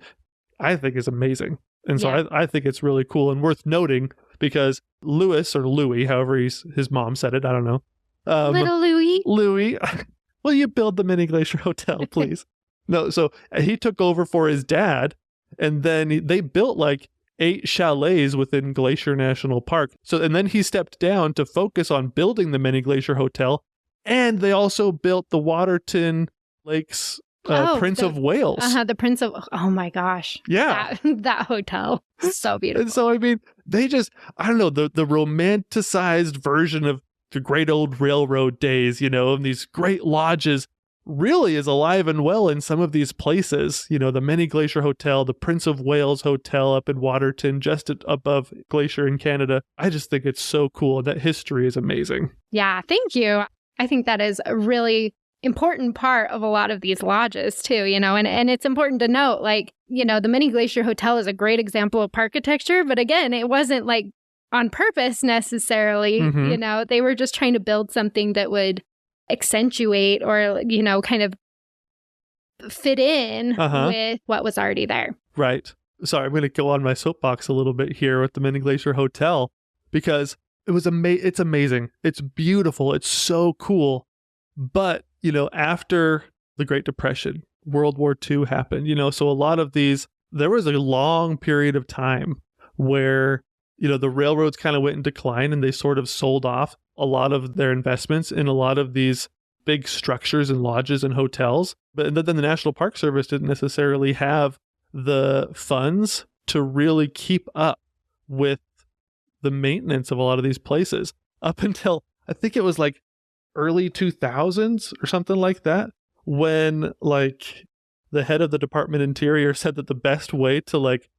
I think, is amazing. And so I think it's really cool and worth noting, because Louis, however his mom said it, I don't know. Little Louis. Louis, will you build the Many Glacier Hotel, please? No, so he took over for his dad, and then they built like 8 chalets within Glacier National Park. So, and then he stepped down to focus on building the Many Glacier Hotel, and they also built the Waterton Lakes Prince of Wales. The Prince of, oh my gosh. Yeah. That hotel. So beautiful. And so, I mean, they just, I don't know, the romanticized version of the great old railroad days, you know, and these great lodges really is alive and well in some of these places. You know, the Many Glacier Hotel, the Prince of Wales Hotel up in Waterton, just above Glacier in Canada. I just think it's so cool. And that history is amazing. Yeah, thank you. I think that is a really important part of a lot of these lodges too, you know, and it's important to note, like, you know, the Many Glacier Hotel is a great example of parkitecture, but again, it wasn't like on purpose necessarily, you know, they were just trying to build something that would accentuate or, you know, kind of fit in with what was already there. Right. Sorry, I'm going to go on my soapbox a little bit here with the Many Glacier Hotel, because it was it's amazing. It's beautiful. It's so cool. But, you know, after the Great Depression, World War II happened, you know, so a lot of these, there was a long period of time where, you know, the railroads kind of went in decline, and they sort of sold off a lot of their investments in a lot of these big structures and lodges and hotels. But then the National Park Service didn't necessarily have the funds to really keep up with the maintenance of a lot of these places up until, I think it was like early 2000s or something like that, when like the head of the Department of Interior said that the best way to like,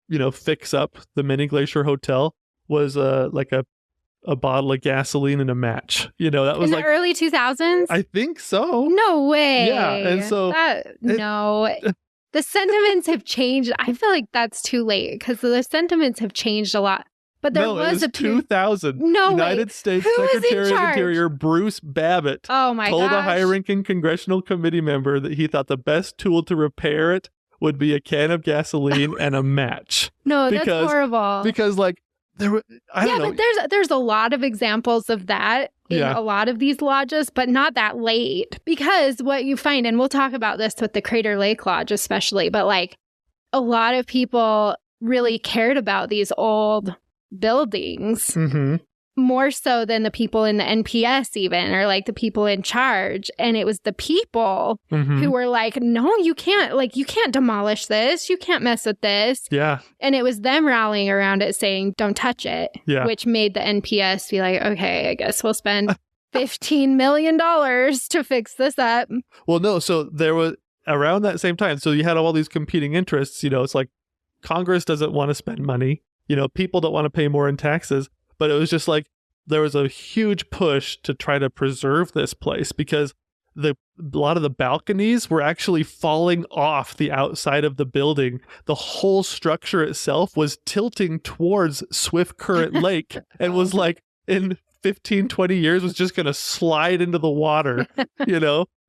you know, fix up the Many Glacier Hotel was like a bottle of gasoline and a match. You know, that was in like the early 2000s. I think so. No way. Yeah, and so no. The sentiments have changed. I feel like that's too late, because the sentiments have changed a lot. But there was a 2000. No United way. States Who Secretary was in of charge? Interior Bruce Babbitt told a high-ranking congressional committee member that he thought the best tool to repair it would be a can of gasoline and a match. No, that's horrible. Because like I don't know. But there's a lot of examples of that in a lot of these lodges, but not that late. Because what you find, and we'll talk about this with the Crater Lake Lodge especially, but like a lot of people really cared about these old buildings more so than the people in the NPS even, or like the people in charge. And it was the people who were like, no, you can't demolish this. You can't mess with this. Yeah. And it was them rallying around it saying, don't touch it, which made the NPS be like, okay, I guess we'll spend $15 million to fix this up. Well, no. So there was around that same time. So you had all these competing interests. It's like Congress doesn't want to spend money. People don't want to pay more in taxes. But it was just like there was a huge push to try to preserve this place because a lot of the balconies were actually falling off the outside of the building. The whole structure itself was tilting towards Swift Current Lake and was like in 15, 20 years was just going to slide into the water,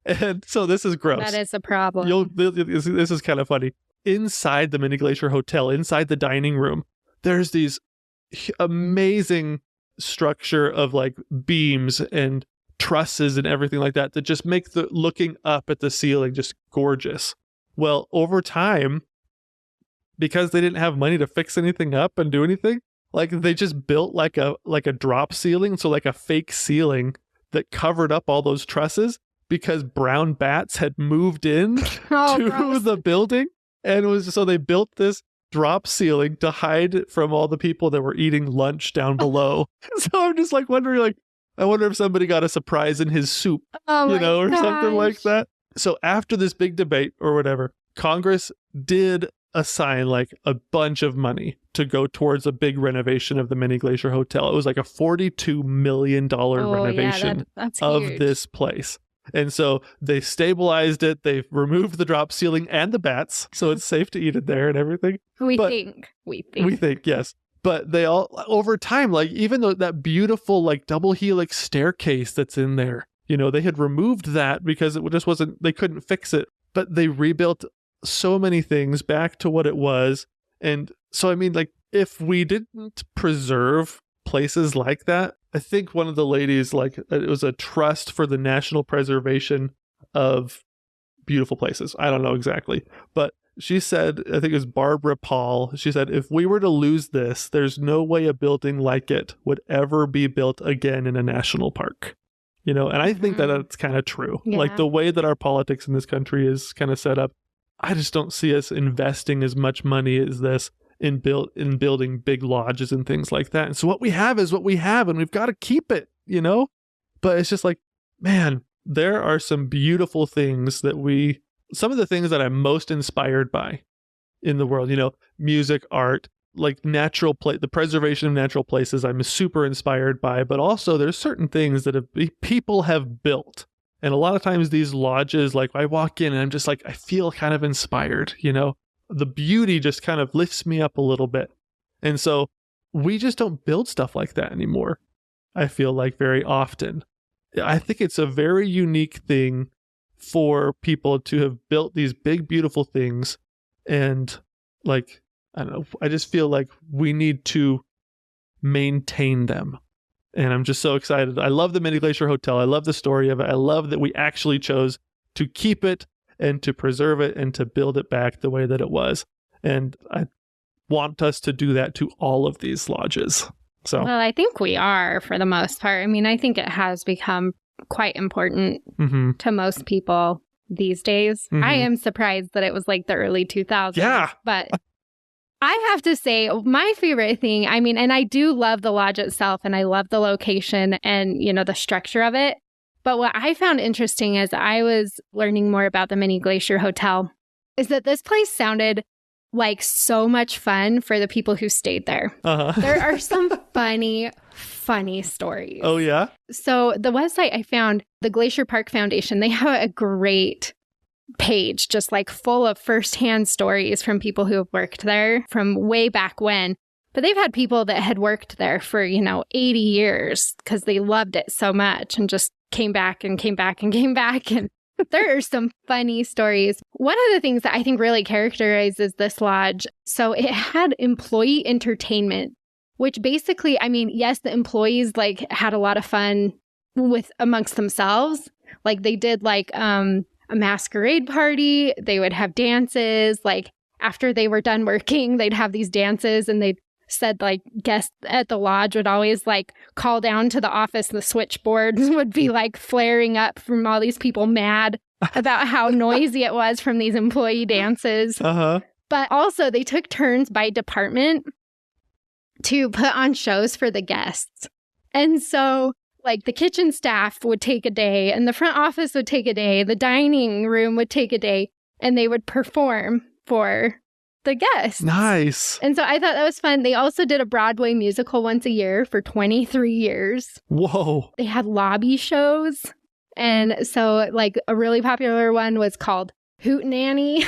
And so this is gross. That is a problem. This is kind of funny. Inside the Many Glacier Hotel, inside the dining room, there's these amazing structure of like beams and trusses and everything like that just make the looking up at the ceiling just gorgeous. Well, over time, because they didn't have money to fix anything up and do anything, like they just built like a drop ceiling, so like a fake ceiling that covered up all those trusses because brown bats had moved in to the building, and so they built this drop ceiling to hide from all the people that were eating lunch down below. So I'm just like wondering, like, I wonder if somebody got a surprise in his soup, or something like that. So after this big debate or whatever, Congress did assign like a bunch of money to go towards a big renovation of the Many Glacier Hotel. It was like a $42 million renovation of this place. And so they stabilized it. They removed the drop ceiling and the bats, so it's safe to eat it there and everything. We think, yes. But they all, over time, like even though that beautiful like double helix staircase that's in there, they had removed that because it just wasn't, they couldn't fix it. But they rebuilt so many things back to what it was. And so, I mean, like if we didn't preserve places like that, I think one of the ladies, like it was a trust for the national preservation of beautiful places. I don't know exactly, but she said, I think it was Barbara Paul. She said, if we were to lose this, there's no way a building like it would ever be built again in a national park. And I think that that's kind of true. Yeah. Like the way that our politics in this country is kind of set up, I just don't see us investing as much money as this in building big lodges and things like that. And so what we have is what we have, and we've got to keep it, But it's just like, man, there are some beautiful things some of the things that I'm most inspired by in the world, music, art, like the preservation of natural places, I'm super inspired by, but also there's certain things that people have built. And a lot of times these lodges, like I walk in and I'm just like, I feel kind of inspired, The beauty just kind of lifts me up a little bit. And so we just don't build stuff like that anymore, I feel like, very often. I think it's a very unique thing for people to have built these big, beautiful things. And like, I don't know, I just feel like we need to maintain them. And I'm just so excited. I love the Many Glacier Hotel. I love the story of it. I love that we actually chose to keep it and to preserve it and to build it back the way that it was. And I want us to do that to all of these lodges. So, well, I think we are for the most part. I mean, I think it has become quite important to most people these days. I am surprised that it was like the early 2000s. Yeah. But I have to say, my favorite thing, I mean, and I do love the lodge itself and I love the location and, the structure of it. But what I found interesting as I was learning more about the Many Glacier Hotel is that this place sounded like so much fun for the people who stayed there. There are some funny stories. Oh, yeah? So the website I found, the Glacier Park Foundation, they have a great page just like full of firsthand stories from people who have worked there from way back when. But they've had people that had worked there for, 80 years because they loved it so much and just came back and came back and came back. And there are some funny stories. One of the things that I think really characterizes this lodge, so it had employee entertainment, which basically, I mean, yes, the employees like had a lot of fun amongst themselves. Like they did like a masquerade party. They would have dances. Like after they were done working, they'd have these dances, and they said like guests at the lodge would always like call down to the office. The switchboards would be like flaring up from all these people mad about how noisy it was from these employee dances. But also they took turns by department to put on shows for the guests. And so like the kitchen staff would take a day, and the front office would take a day, the dining room would take a day, and they would perform for the guests. Nice. And so I thought that was fun. They also did a Broadway musical once a year for 23 years. Whoa. They had lobby shows. And so like a really popular one was called Hootenanny.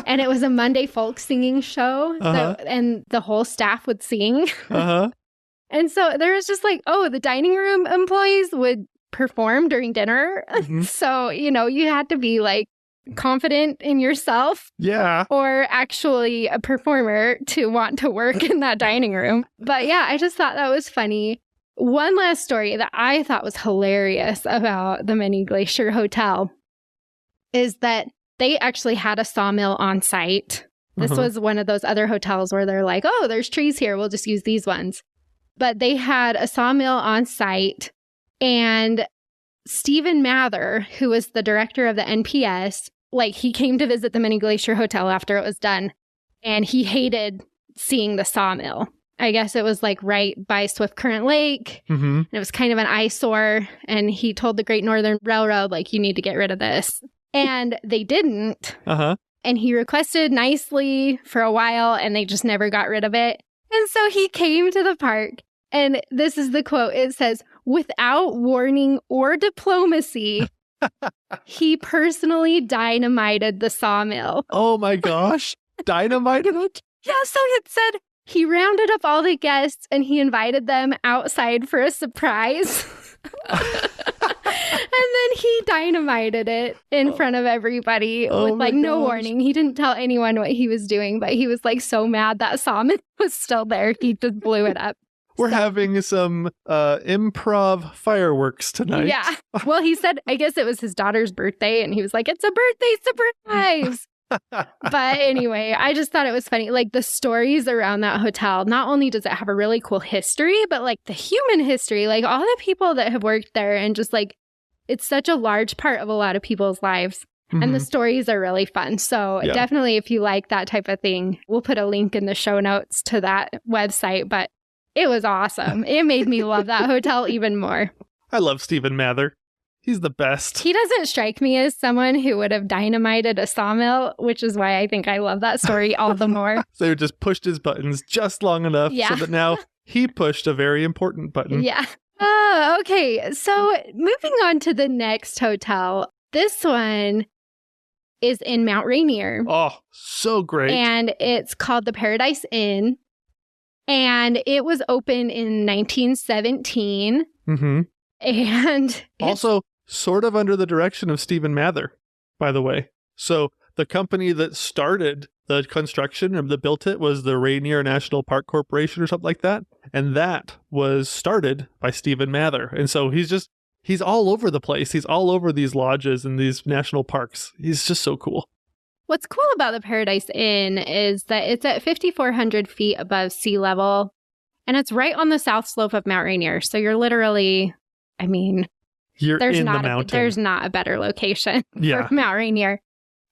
And it was a Monday folk singing show. And the whole staff would sing. And so there was just like, the dining room employees would perform during dinner. So, you know, you had to be like confident in yourself. Yeah. Or actually a performer to want to work in that dining room. But yeah, I just thought that was funny. One last story that I thought was hilarious about the Many Glacier Hotel is that they actually had a sawmill on site. This was one of those other hotels where they're like, there's trees here, we'll just use these ones. But they had a sawmill on site, and Stephen Mather, who was the director of the NPS, like he came to visit the Many Glacier Hotel after it was done, and he hated seeing the sawmill. I guess it was like right by Swift Current Lake, and it was kind of an eyesore, and he told the Great Northern Railroad, like, you need to get rid of this. And they didn't. And he requested nicely for a while, and they just never got rid of it. And so he came to the park, and this is the quote. It says, "Without warning or diplomacy, he personally dynamited the sawmill." Oh my gosh. Dynamited it? Yeah, so it said he rounded up all the guests and he invited them outside for a surprise. And then he dynamited it in front of everybody with like no warning. He didn't tell anyone what he was doing, but he was like so mad that sawmill was still there. He just blew it up. We're having some improv fireworks tonight. Yeah. Well, he said, I guess it was his daughter's birthday, and he was like, it's a birthday surprise. But anyway, I just thought it was funny. Like the stories around that hotel, not only does it have a really cool history, but like the human history, like all the people that have worked there, and just like it's such a large part of a lot of people's lives. And the stories are really fun. So definitely if you like that type of thing, we'll put a link in the show notes to that website. But it was awesome. It made me love that hotel even more. I love Stephen Mather. He's the best. He doesn't strike me as someone who would have dynamited a sawmill, which is why I think I love that story all the more. So he just pushed his buttons just long enough so that now he pushed a very important button. Yeah. Okay. So moving on to the next hotel. This one is in Mount Rainier. Oh, so great. And it's called the Paradise Inn. And it was opened in 1917. And also sort of under the direction of Stephen Mather, by the way. So the company that started the construction or that built it was the Rainier National Park Corporation or something like that. And that was started by Stephen Mather. And so he's all over the place. He's all over these lodges and these national parks. He's just so cool. What's cool about the Paradise Inn is that it's at 5,400 feet above sea level, and it's right on the south slope of Mount Rainier. So you're literally, I mean, you're in the mountain. There's not a better location for Mount Rainier.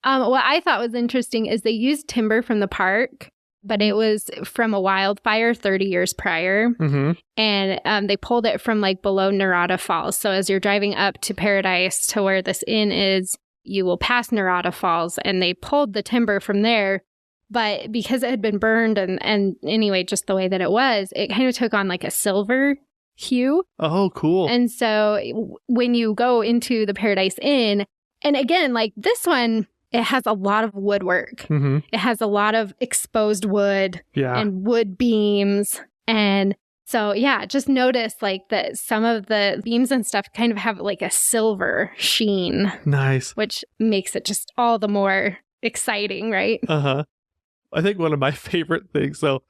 What I thought was interesting is they used timber from the park, but it was from a wildfire 30 years prior. And they pulled it from like below Narada Falls. So as you're driving up to Paradise to where this inn is, you will pass Narada Falls, and they pulled the timber from there. But because it had been burned and anyway, just the way that it was, it kind of took on like a silver hue. Oh, cool. And so when you go into the Paradise Inn, and again, like this one, it has a lot of woodwork. It has a lot of exposed wood and wood beams. And so, yeah, just notice like that some of the beams and stuff kind of have like a silver sheen. Nice. Which makes it just all the more exciting, right? I think one of my favorite things, so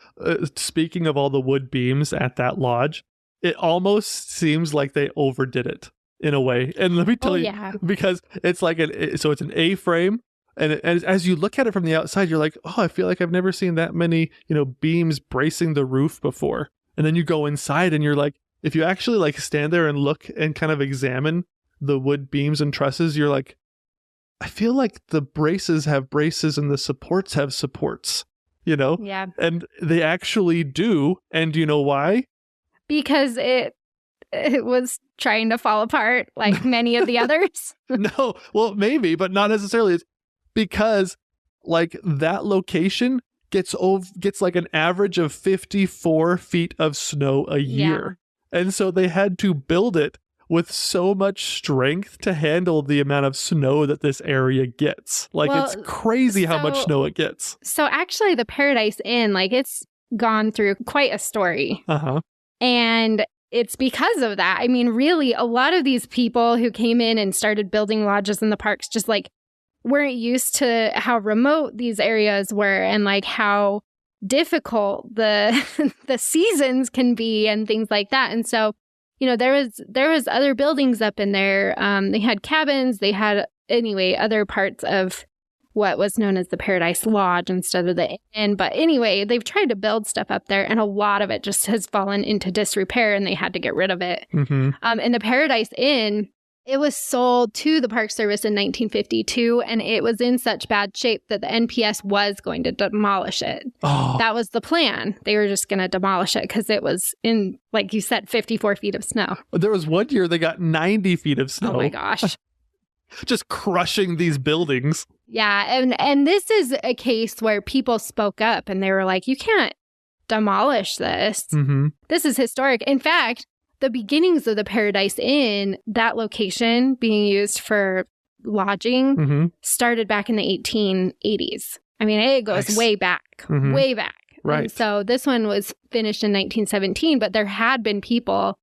speaking of all the wood beams at that lodge, it almost seems like they overdid it in a way. And let me tell you, because it's like so it's an A-frame. And as you look at it from the outside, you're like, oh, I feel like I've never seen that many, beams bracing the roof before. And then you go inside and you're like, if you actually like stand there and look and kind of examine the wood beams and trusses, you're like, I feel like the braces have braces and the supports have supports, Yeah. And they actually do. And do you know why? Because it was trying to fall apart like many of the others. No, well, maybe, but not necessarily. It's because like that location gets like an average of 54 feet of snow a year. Yeah. And so they had to build it with so much strength to handle the amount of snow that this area gets. Like, it's crazy how much snow it gets. So actually the Paradise Inn, like, it's gone through quite a story. Uh-huh. And it's because of that. I mean, really, a lot of these people who came in and started building lodges in the parks just like weren't used to how remote these areas were and like how difficult the the seasons can be and things like that. And so, there was other buildings up in there. They had cabins. They had, other parts of what was known as the Paradise Lodge instead of the inn. But anyway, they've tried to build stuff up there, and a lot of it just has fallen into disrepair, and they had to get rid of it. Mm-hmm. And the Paradise Inn, it was sold to the Park Service in 1952, and it was in such bad shape that the NPS was going to demolish it. Oh. That was the plan. They were just going to demolish it because it was in, like you said, 54 feet of snow. There was one year they got 90 feet of snow. Oh my gosh. Just crushing these buildings. Yeah, and this is a case where people spoke up and they were like, you can't demolish this. Mm-hmm. This is historic. In fact, the beginnings of the Paradise Inn, that location being used for lodging, started back in the 1880s. I mean, it goes way back, way back. Right. And so this one was finished in 1917, but there had been people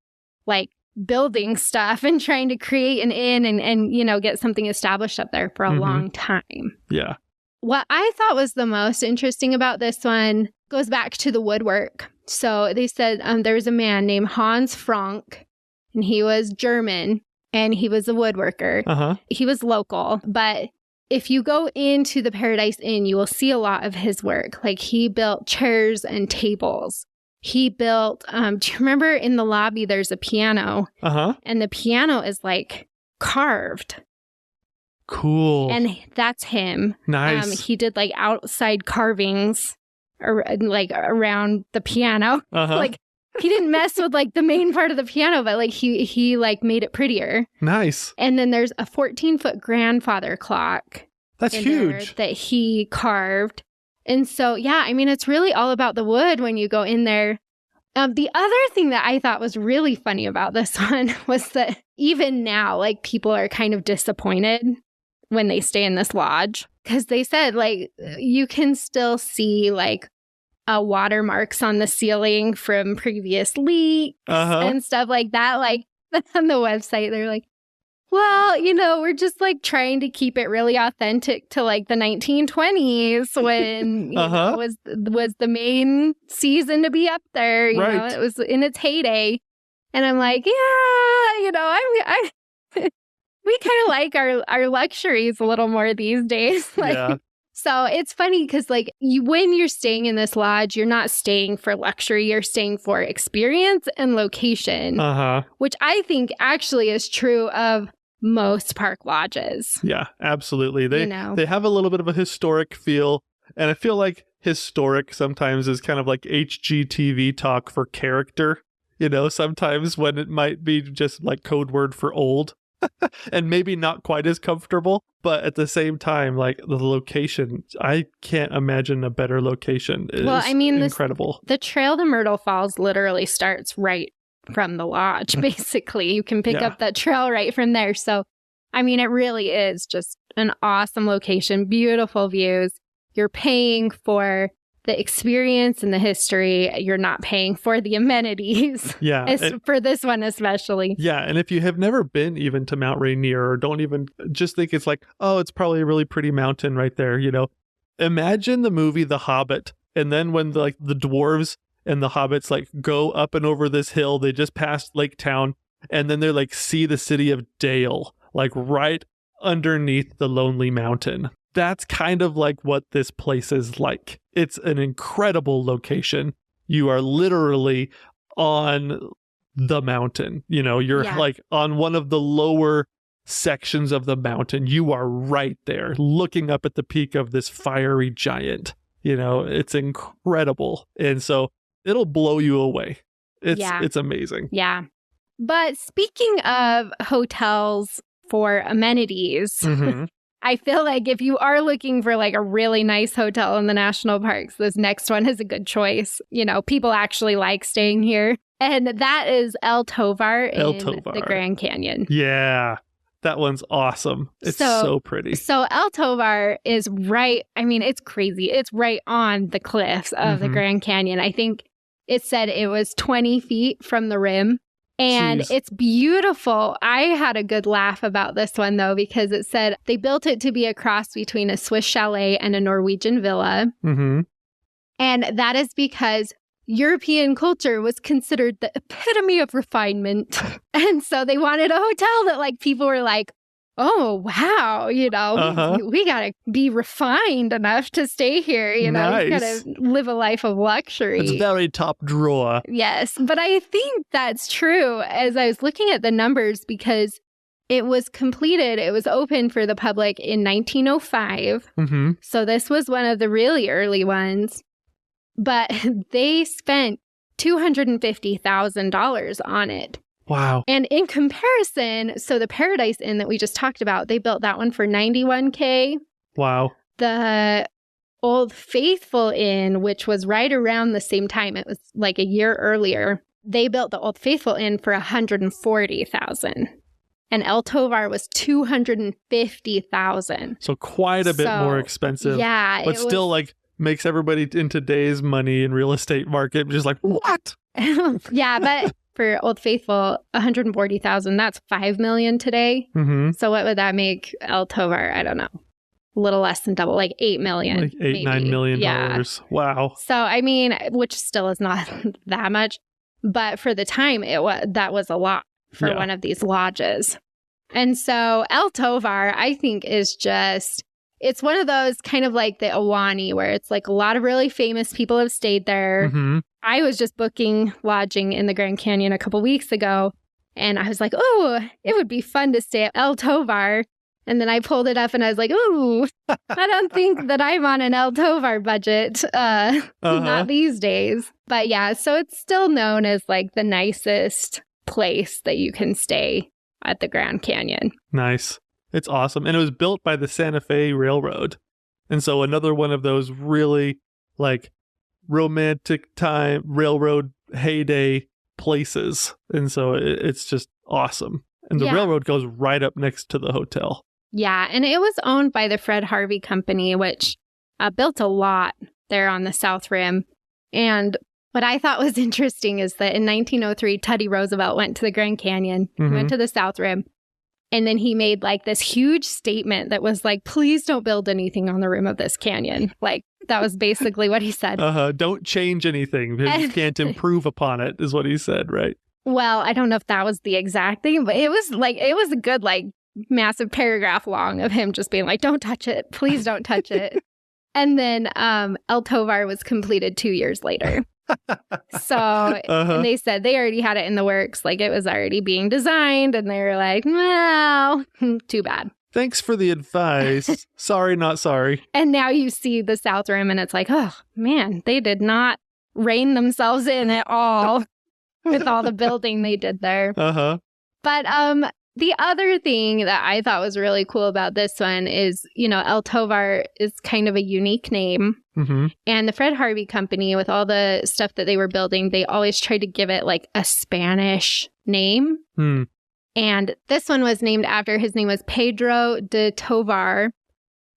like building stuff and trying to create an inn and get something established up there for a long time. Yeah. What I thought was the most interesting about this one goes back to the woodwork. So they said there was a man named Hans Frank, and he was German, and he was a woodworker. Uh-huh. He was local, but if you go into the Paradise Inn, you will see a lot of his work. Like, he built chairs and tables. He built, do you remember in the lobby, there's a piano? Uh-huh. And the piano is like carved. Cool. And that's him. Nice. He did like outside carvings around the piano. Uh-huh. Like, he didn't mess with like the main part of the piano, but like he like made it prettier. Nice. And then there's a 14-foot grandfather clock. That's huge. That he carved. And so, yeah, I mean, it's really all about the wood when you go in there. The other thing that I thought was really funny about this one was that even now, like, people are kind of disappointed when they stay in this lodge because they said, like, you can still see, like, watermarks on the ceiling from previous leaks and stuff like that. Like, on the website, they're like, well, we're just like trying to keep it really authentic to like the 1920s when was the main season to be up there. You know, it was in its heyday. And I'm like, I we kind of like our luxuries a little more these days. Like, yeah. So it's funny because like when you're staying in this lodge, you're not staying for luxury. You're staying for experience and location, which I think actually is true of most park lodges. Yeah, absolutely. They have a little bit of a historic feel, and I feel like historic sometimes is kind of like HGTV talk for character, sometimes when it might be just like code word for old and maybe not quite as comfortable, but at the same time, like the location, I can't imagine a better location. Incredible. The trail to Myrtle Falls literally starts right from the lodge, basically. You can pick up that trail right from there. So, I mean, it really is just an awesome location, beautiful views. You're paying for the experience and the history. You're not paying for the amenities. Yeah. For this one especially. Yeah. And if you have never been even to Mount Rainier or don't even just think it's like, oh, it's probably a really pretty mountain right there, imagine the movie The Hobbit, and then when the dwarves and the hobbits like go up and over this hill, they just passed Lake Town, and then they're like see the city of Dale, like right underneath the Lonely Mountain. That's kind of like what this place is like. It's an incredible location. You are literally on the mountain. You're like on one of the lower sections of the mountain. You are right there looking up at the peak of this fiery giant. It's incredible. And so it'll blow you away. It's amazing. Yeah. But speaking of hotels for amenities, mm-hmm. I feel like if you are looking for like a really nice hotel in the national parks, this next one is a good choice. People actually like staying here. And that is El Tovar in the Grand Canyon. Yeah. That one's awesome. It's so pretty. So El Tovar is right. I mean, it's crazy. It's right on the cliffs of the Grand Canyon. I think it said it was 20 feet from the rim. And it's beautiful. I had a good laugh about this one, though, because it said they built it to be a cross between a Swiss chalet and a Norwegian villa. Mm-hmm. And that is because European culture was considered the epitome of refinement. And so they wanted a hotel that like people were like, oh, wow, we got to be refined enough to stay here. Nice. We got to live a life of luxury. It's very top drawer. Yes, but I think that's true as I was looking at the numbers because it was open for the public in 1905. Mm-hmm. So this was one of the really early ones. But they spent $250,000 on it. Wow. And in comparison, so the Paradise Inn that we just talked about, they built that one for $91K. Wow. The Old Faithful Inn, which was right around the same time, it was like a year earlier, they built the Old Faithful Inn for $140,000. And El Tovar was $250,000. So quite a bit more expensive. Yeah. But still like makes everybody in today's money and real estate market just like, what? Yeah, but for Old Faithful, $140,000, that's $5 million today. Mm-hmm. So what would that make El Tovar? I don't know. A little less than double, like $8 million. Like $9 million. Yeah. Wow. So, I mean, which still is not that much. But for the time, that was a lot for one of these lodges. And so El Tovar, I think, is just... It's one of those kind of like the Ahwahnee where it's like a lot of really famous people have stayed there. Mm-hmm. I was just booking lodging in the Grand Canyon a couple weeks ago. And I was like, oh, it would be fun to stay at El Tovar. And then I pulled it up and I was like, ooh, I don't think that I'm on an El Tovar budget. Not these days. But yeah, so it's still known as like the nicest place that you can stay at the Grand Canyon. Nice. It's awesome. And it was built by the Santa Fe Railroad. And so another one of those really like romantic time railroad heyday places. And so it's just awesome. And the railroad goes right up next to the hotel. Yeah. And it was owned by the Fred Harvey Company, which built a lot there on the South Rim. And what I thought was interesting is that in 1903, Teddy Roosevelt went to the Grand Canyon, he went to the South Rim. And then he made like this huge statement that was like, please don't build anything on the rim of this canyon. Like that was basically what he said. Don't change anything. You can't improve upon it is what he said, right? Well, I don't know if that was the exact thing, but it was a good like massive paragraph long of him just being like, don't touch it. Please don't touch it. And then El Tovar was completed 2 years later. So and they said they already had it in the works, like it was already being designed, and they were like, well, too bad. Thanks for the advice. Sorry, not sorry. And now you see the South Rim and it's like, oh man, they did not rein themselves in at all with all the building they did there. But the other thing that I thought was really cool about this one is, El Tovar is kind of a unique name. Mm-hmm. And the Fred Harvey Company, with all the stuff that they were building, they always tried to give it like a Spanish name. Mm. And this one was named after, his name was Pedro de Tovar.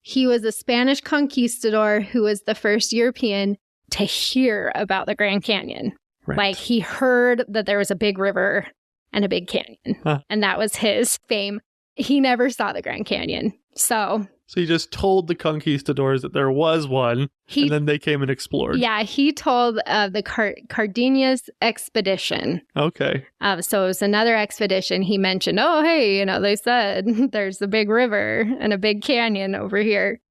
He was a Spanish conquistador who was the first European to hear about the Grand Canyon. Right. Like he heard that there was a big river and a big canyon. And that was his fame. He never saw the Grand Canyon. So So he just told the conquistadors that there was one, and then they came and explored. Yeah, he told the Cardenas expedition. Okay. So it was another expedition. He mentioned, oh, hey, they said there's a big river and a big canyon over here.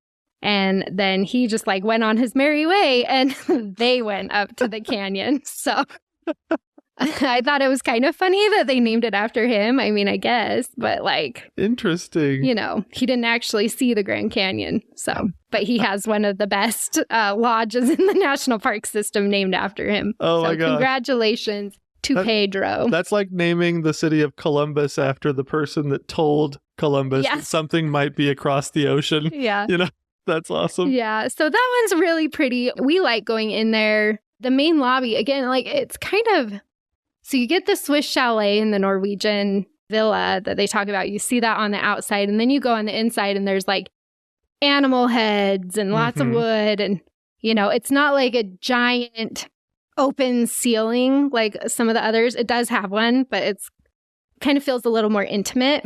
And then he just went on his merry way, and they went up to the canyon. So I thought it was kind of funny that they named it after him. I mean, I guess, but interesting. He didn't actually see the Grand Canyon. So, but he has one of the best lodges in the national park system named after him. Oh, my God. Congratulations to Pedro. That's like naming the city of Columbus after the person that told Columbus that something might be across the ocean. Yeah. That's awesome. Yeah. So that one's really pretty. We like going in there. The main lobby, again, it's kind of... So you get the Swiss chalet in the Norwegian villa that they talk about. You see that on the outside, and then you go on the inside, and there's animal heads and lots of wood, and it's not like a giant open ceiling like some of the others. It does have one, but it's kind of feels a little more intimate.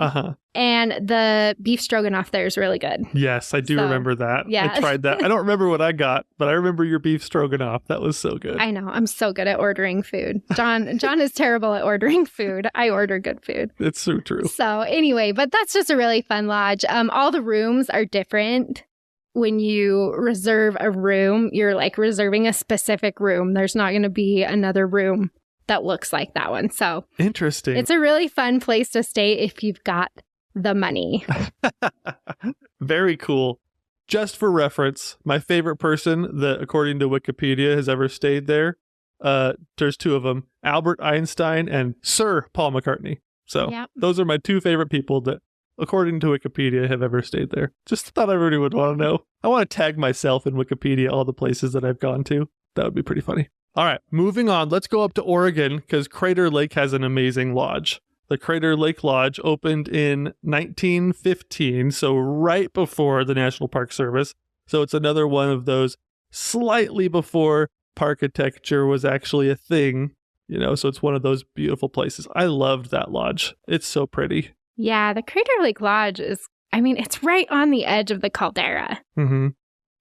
And the beef stroganoff there is really good. Yes, I do remember that. Yeah. I tried that. I don't remember what I got, but I remember your beef stroganoff. That was so good. I know. I'm so good at ordering food. John is terrible at ordering food. I order good food. It's so true. So anyway, but that's just a really fun lodge. All the rooms are different. When you reserve a room, you're reserving a specific room. There's not going to be another room that looks like that one. So interesting. It's a really fun place to stay if you've got the money. Very cool. Just for reference, my favorite person that, according to Wikipedia, has ever stayed there, there's two of them, Albert Einstein and Sir Paul McCartney. So those are my two favorite people that, according to Wikipedia, have ever stayed there. Just thought everybody would want to know. I want to tag myself in Wikipedia, all the places that I've gone to. That would be pretty funny. All right, moving on. Let's go up to Oregon because Crater Lake has an amazing lodge. The Crater Lake Lodge opened in 1915, so right before the National Park Service. So it's another one of those slightly before Parkitecture was actually a thing, so it's one of those beautiful places. I loved that lodge. It's so pretty. Yeah, the Crater Lake Lodge it's right on the edge of the caldera. Mm-hmm.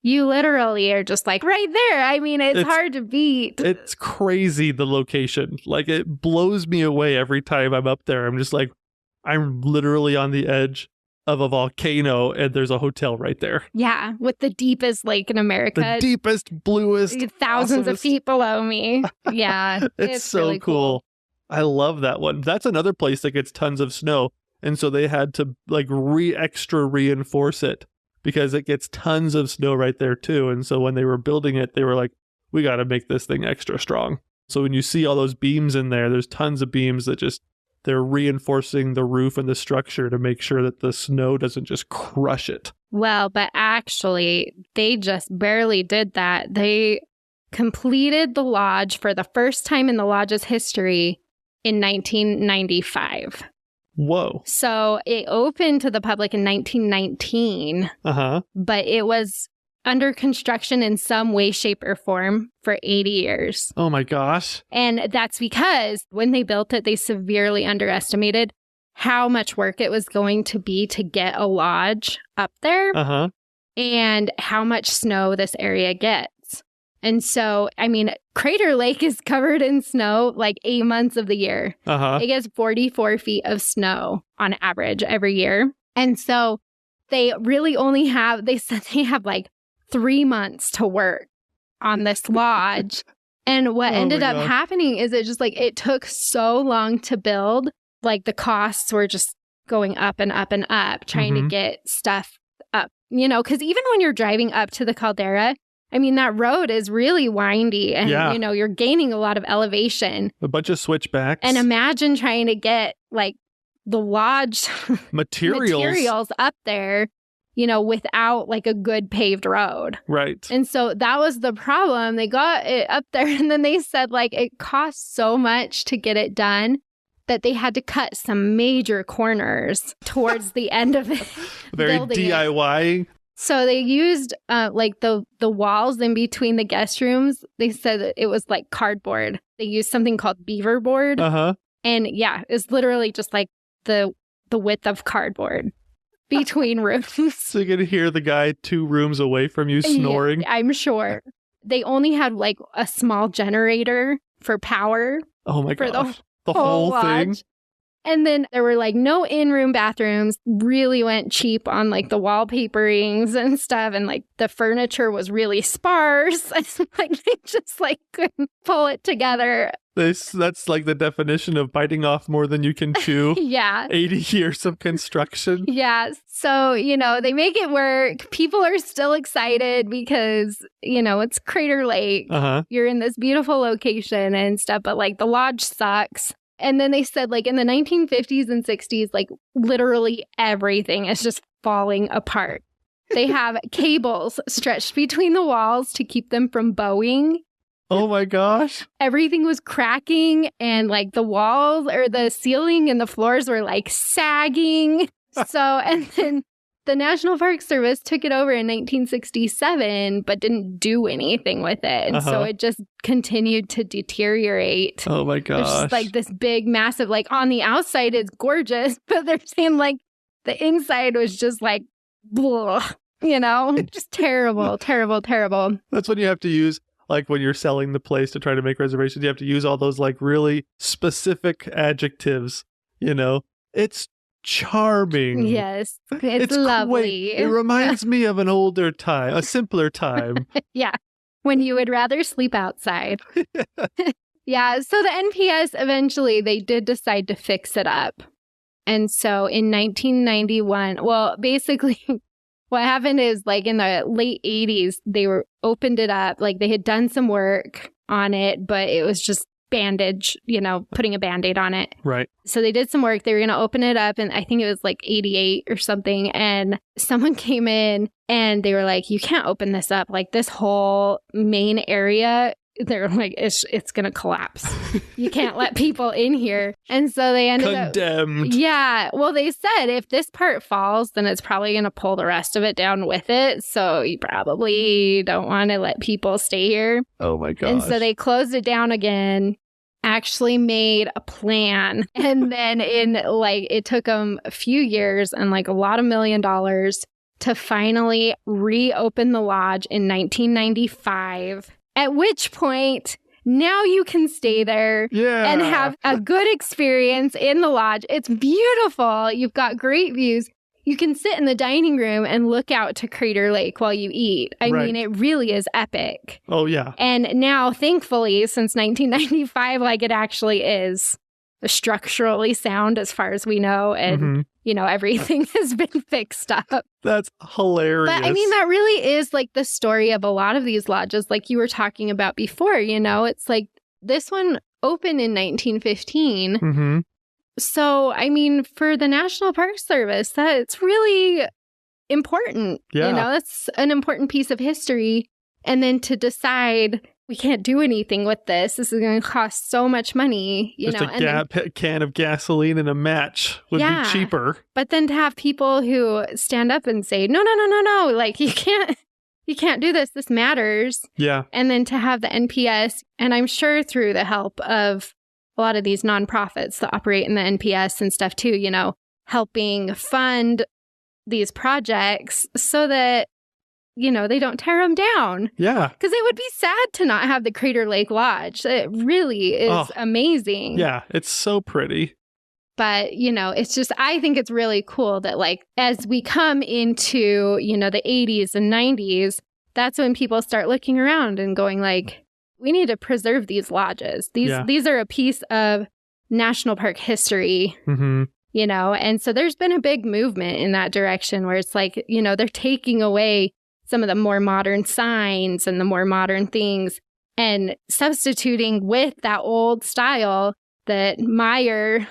You literally are just right there. I mean, it's hard to beat. It's crazy, the location. It blows me away every time I'm up there. I'm just I'm literally on the edge of a volcano, and there's a hotel right there. Yeah, with the deepest lake in America. The deepest, bluest. Thousands of feet below me. Yeah. It's so really cool. I love that one. That's another place that gets tons of snow. And so they had to extra reinforce it, because it gets tons of snow right there too. And so when they were building it, they were like, we got to make this thing extra strong. So when you see all those beams in there, there's tons of beams that they're reinforcing the roof and the structure to make sure that the snow doesn't just crush it. Well, but actually, they just barely did that. They completed the lodge for the first time in the lodge's history in 1995. Whoa. So it opened to the public in 1919, but it was under construction in some way, shape, or form for 80 years. Oh my gosh. And that's because when they built it, they severely underestimated how much work it was going to be to get a lodge up there and how much snow this area gets. And so, Crater Lake is covered in snow 8 months of the year. It gets 44 feet of snow on average every year. And so they really only have 3 months to work on this lodge. And what ended up happening is it took so long to build. The costs were just going up and up and up, trying to get stuff up, because even when you're driving up to the caldera, that road is really windy and, you're gaining a lot of elevation. A bunch of switchbacks. And imagine trying to get the lodge materials up there, without a good paved road. Right. And so that was the problem. They got it up there and then they said it cost so much to get it done that they had to cut some major corners towards the end of it. Very DIY. So they used the walls in between the guest rooms. They said that it was cardboard. They used something called beaver board. And yeah, it's literally just the width of cardboard. between rooms. So you can hear the guy 2 rooms away from you snoring. Yeah, I'm sure. They only had like a small generator for power. Oh my for gosh. The whole thing. lodge. And then there were like no in-room bathrooms, really went cheap on like the wallpaperings and stuff. And like the furniture was really sparse. Like they just like couldn't pull it together. That's like the definition of biting off more than you can chew. Yeah. 80 years of construction. Yeah. So, they make it work. People are still excited because, it's Crater Lake. Uh-huh. You're in this beautiful location and stuff, but like the lodge sucks. And then they said like in the 1950s and 60s, like literally everything is just falling apart. They have cables stretched between the walls to keep them from bowing. Oh my gosh. Everything was cracking and like the walls or the ceiling and the floors were like sagging. And then the National Park Service took it over in 1967, but didn't do anything with it. And so it just continued to deteriorate. Oh my gosh. It's just like this big, massive, like on the outside it's gorgeous, but they're saying like the inside was just like, blah, just terrible, terrible, terrible. That's when you have to use, like when you're selling the place to try to make reservations, you have to use all those like really specific adjectives, It's charming. Yes, it's lovely. Quaint. It reminds me of an older time, a simpler time. Yeah, when you would rather sleep outside. Yeah, so the NPS eventually, they did decide to fix it up. And so in 1991, well, basically what happened is like in the late 80s, they opened it up. Like they had done some work on it, but it was just bandage, putting a Band-Aid on it. Right. So they did some work. They were going to open it up. And I think it was like 88 or something. And someone came in and they were like, you can't open this up. Like this whole main area, they're like, it's going to collapse. You can't let people in here. And so they ended Condemned. Yeah. Well, they said if this part falls, then it's probably going to pull the rest of it down with it. So you probably don't want to let people stay here. Oh my gosh. And so they closed it down again, actually made a plan. And then it took them a few years and like a lot of $1 million to finally reopen the lodge in 1995. At which point, now you can stay there and have a good experience in the lodge. It's beautiful. You've got great views. You can sit in the dining room and look out to Crater Lake while you eat. I mean, it really is epic. Oh, yeah. And now, thankfully, since 1995, like it actually is structurally sound as far as we know. And, everything has been fixed up. That's hilarious. But I mean, that really is like the story of a lot of these lodges, like you were talking about before, it's like this one opened in 1915. Mm-hmm. So, I mean, for the National Park Service, that's really important. Yeah. That's an important piece of history. And then to decide we can't do anything with this. This is going to cost so much money, Just a can of gasoline and a match would be cheaper. But then to have people who stand up and say, no, like you can't do this. This matters. Yeah. And then to have the NPS, and I'm sure through the help of a lot of these nonprofits that operate in the NPS and stuff too, helping fund these projects so that they don't tear them down. Yeah. Because it would be sad to not have the Crater Lake Lodge. It really is amazing. Yeah, it's so pretty. But, it's just, I think it's really cool that, like, as we come into, the 80s and 90s, that's when people start looking around and going, like, we need to preserve these lodges. These are a piece of national park history. Mm-hmm. And so there's been a big movement in that direction where it's like, they're taking away some of the more modern signs and the more modern things and substituting with that old style that Meyer,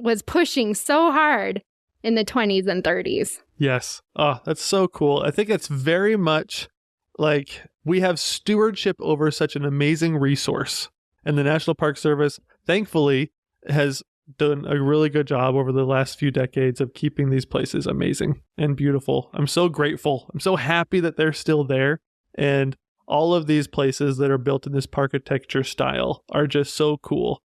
was pushing so hard in the 20s and 30s. Yes. Oh, that's so cool. I think it's very much like we have stewardship over such an amazing resource. And the National Park Service, thankfully, has done a really good job over the last few decades of keeping these places amazing and beautiful. I'm so grateful. I'm so happy that they're still there. And all of these places that are built in this Parkitecture style are just so cool.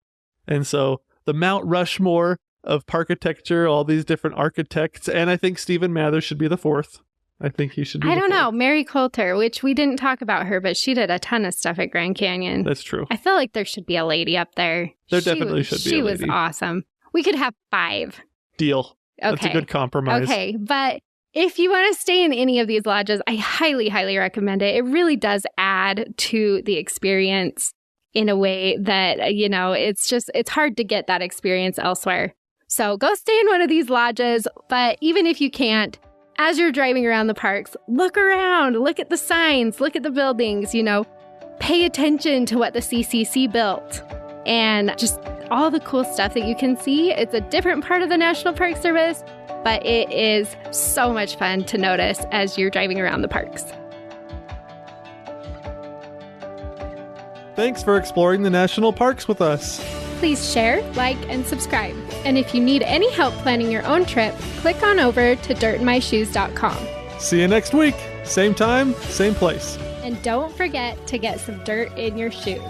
And so the Mount Rushmore of Parkitecture, all these different architects. And I think Stephen Mather should be the fourth. I think he should be I don't know. Mary Coulter, which we didn't talk about her, but she did a ton of stuff at Grand Canyon. That's true. I feel like there should be a lady up there. There definitely should be a lady. She was awesome. We could have 5. Deal. Okay. That's a good compromise. Okay, but if you want to stay in any of these lodges, I highly, highly recommend it. It really does add to the experience in a way that, you know, it's hard to get that experience elsewhere. So go stay in one of these lodges, but even if you can't, as you're driving around the parks, look around, look at the signs, look at the buildings, you know, pay attention to what the CCC built and just all the cool stuff that you can see. It's a different part of the National Park Service, but it is so much fun to notice as you're driving around the parks. Thanks for exploring the national parks with us. Please share, like, and subscribe. And if you need any help planning your own trip, click on over to dirtinmyshoes.com. See you next week. Same time, same place. And don't forget to get some dirt in your shoes.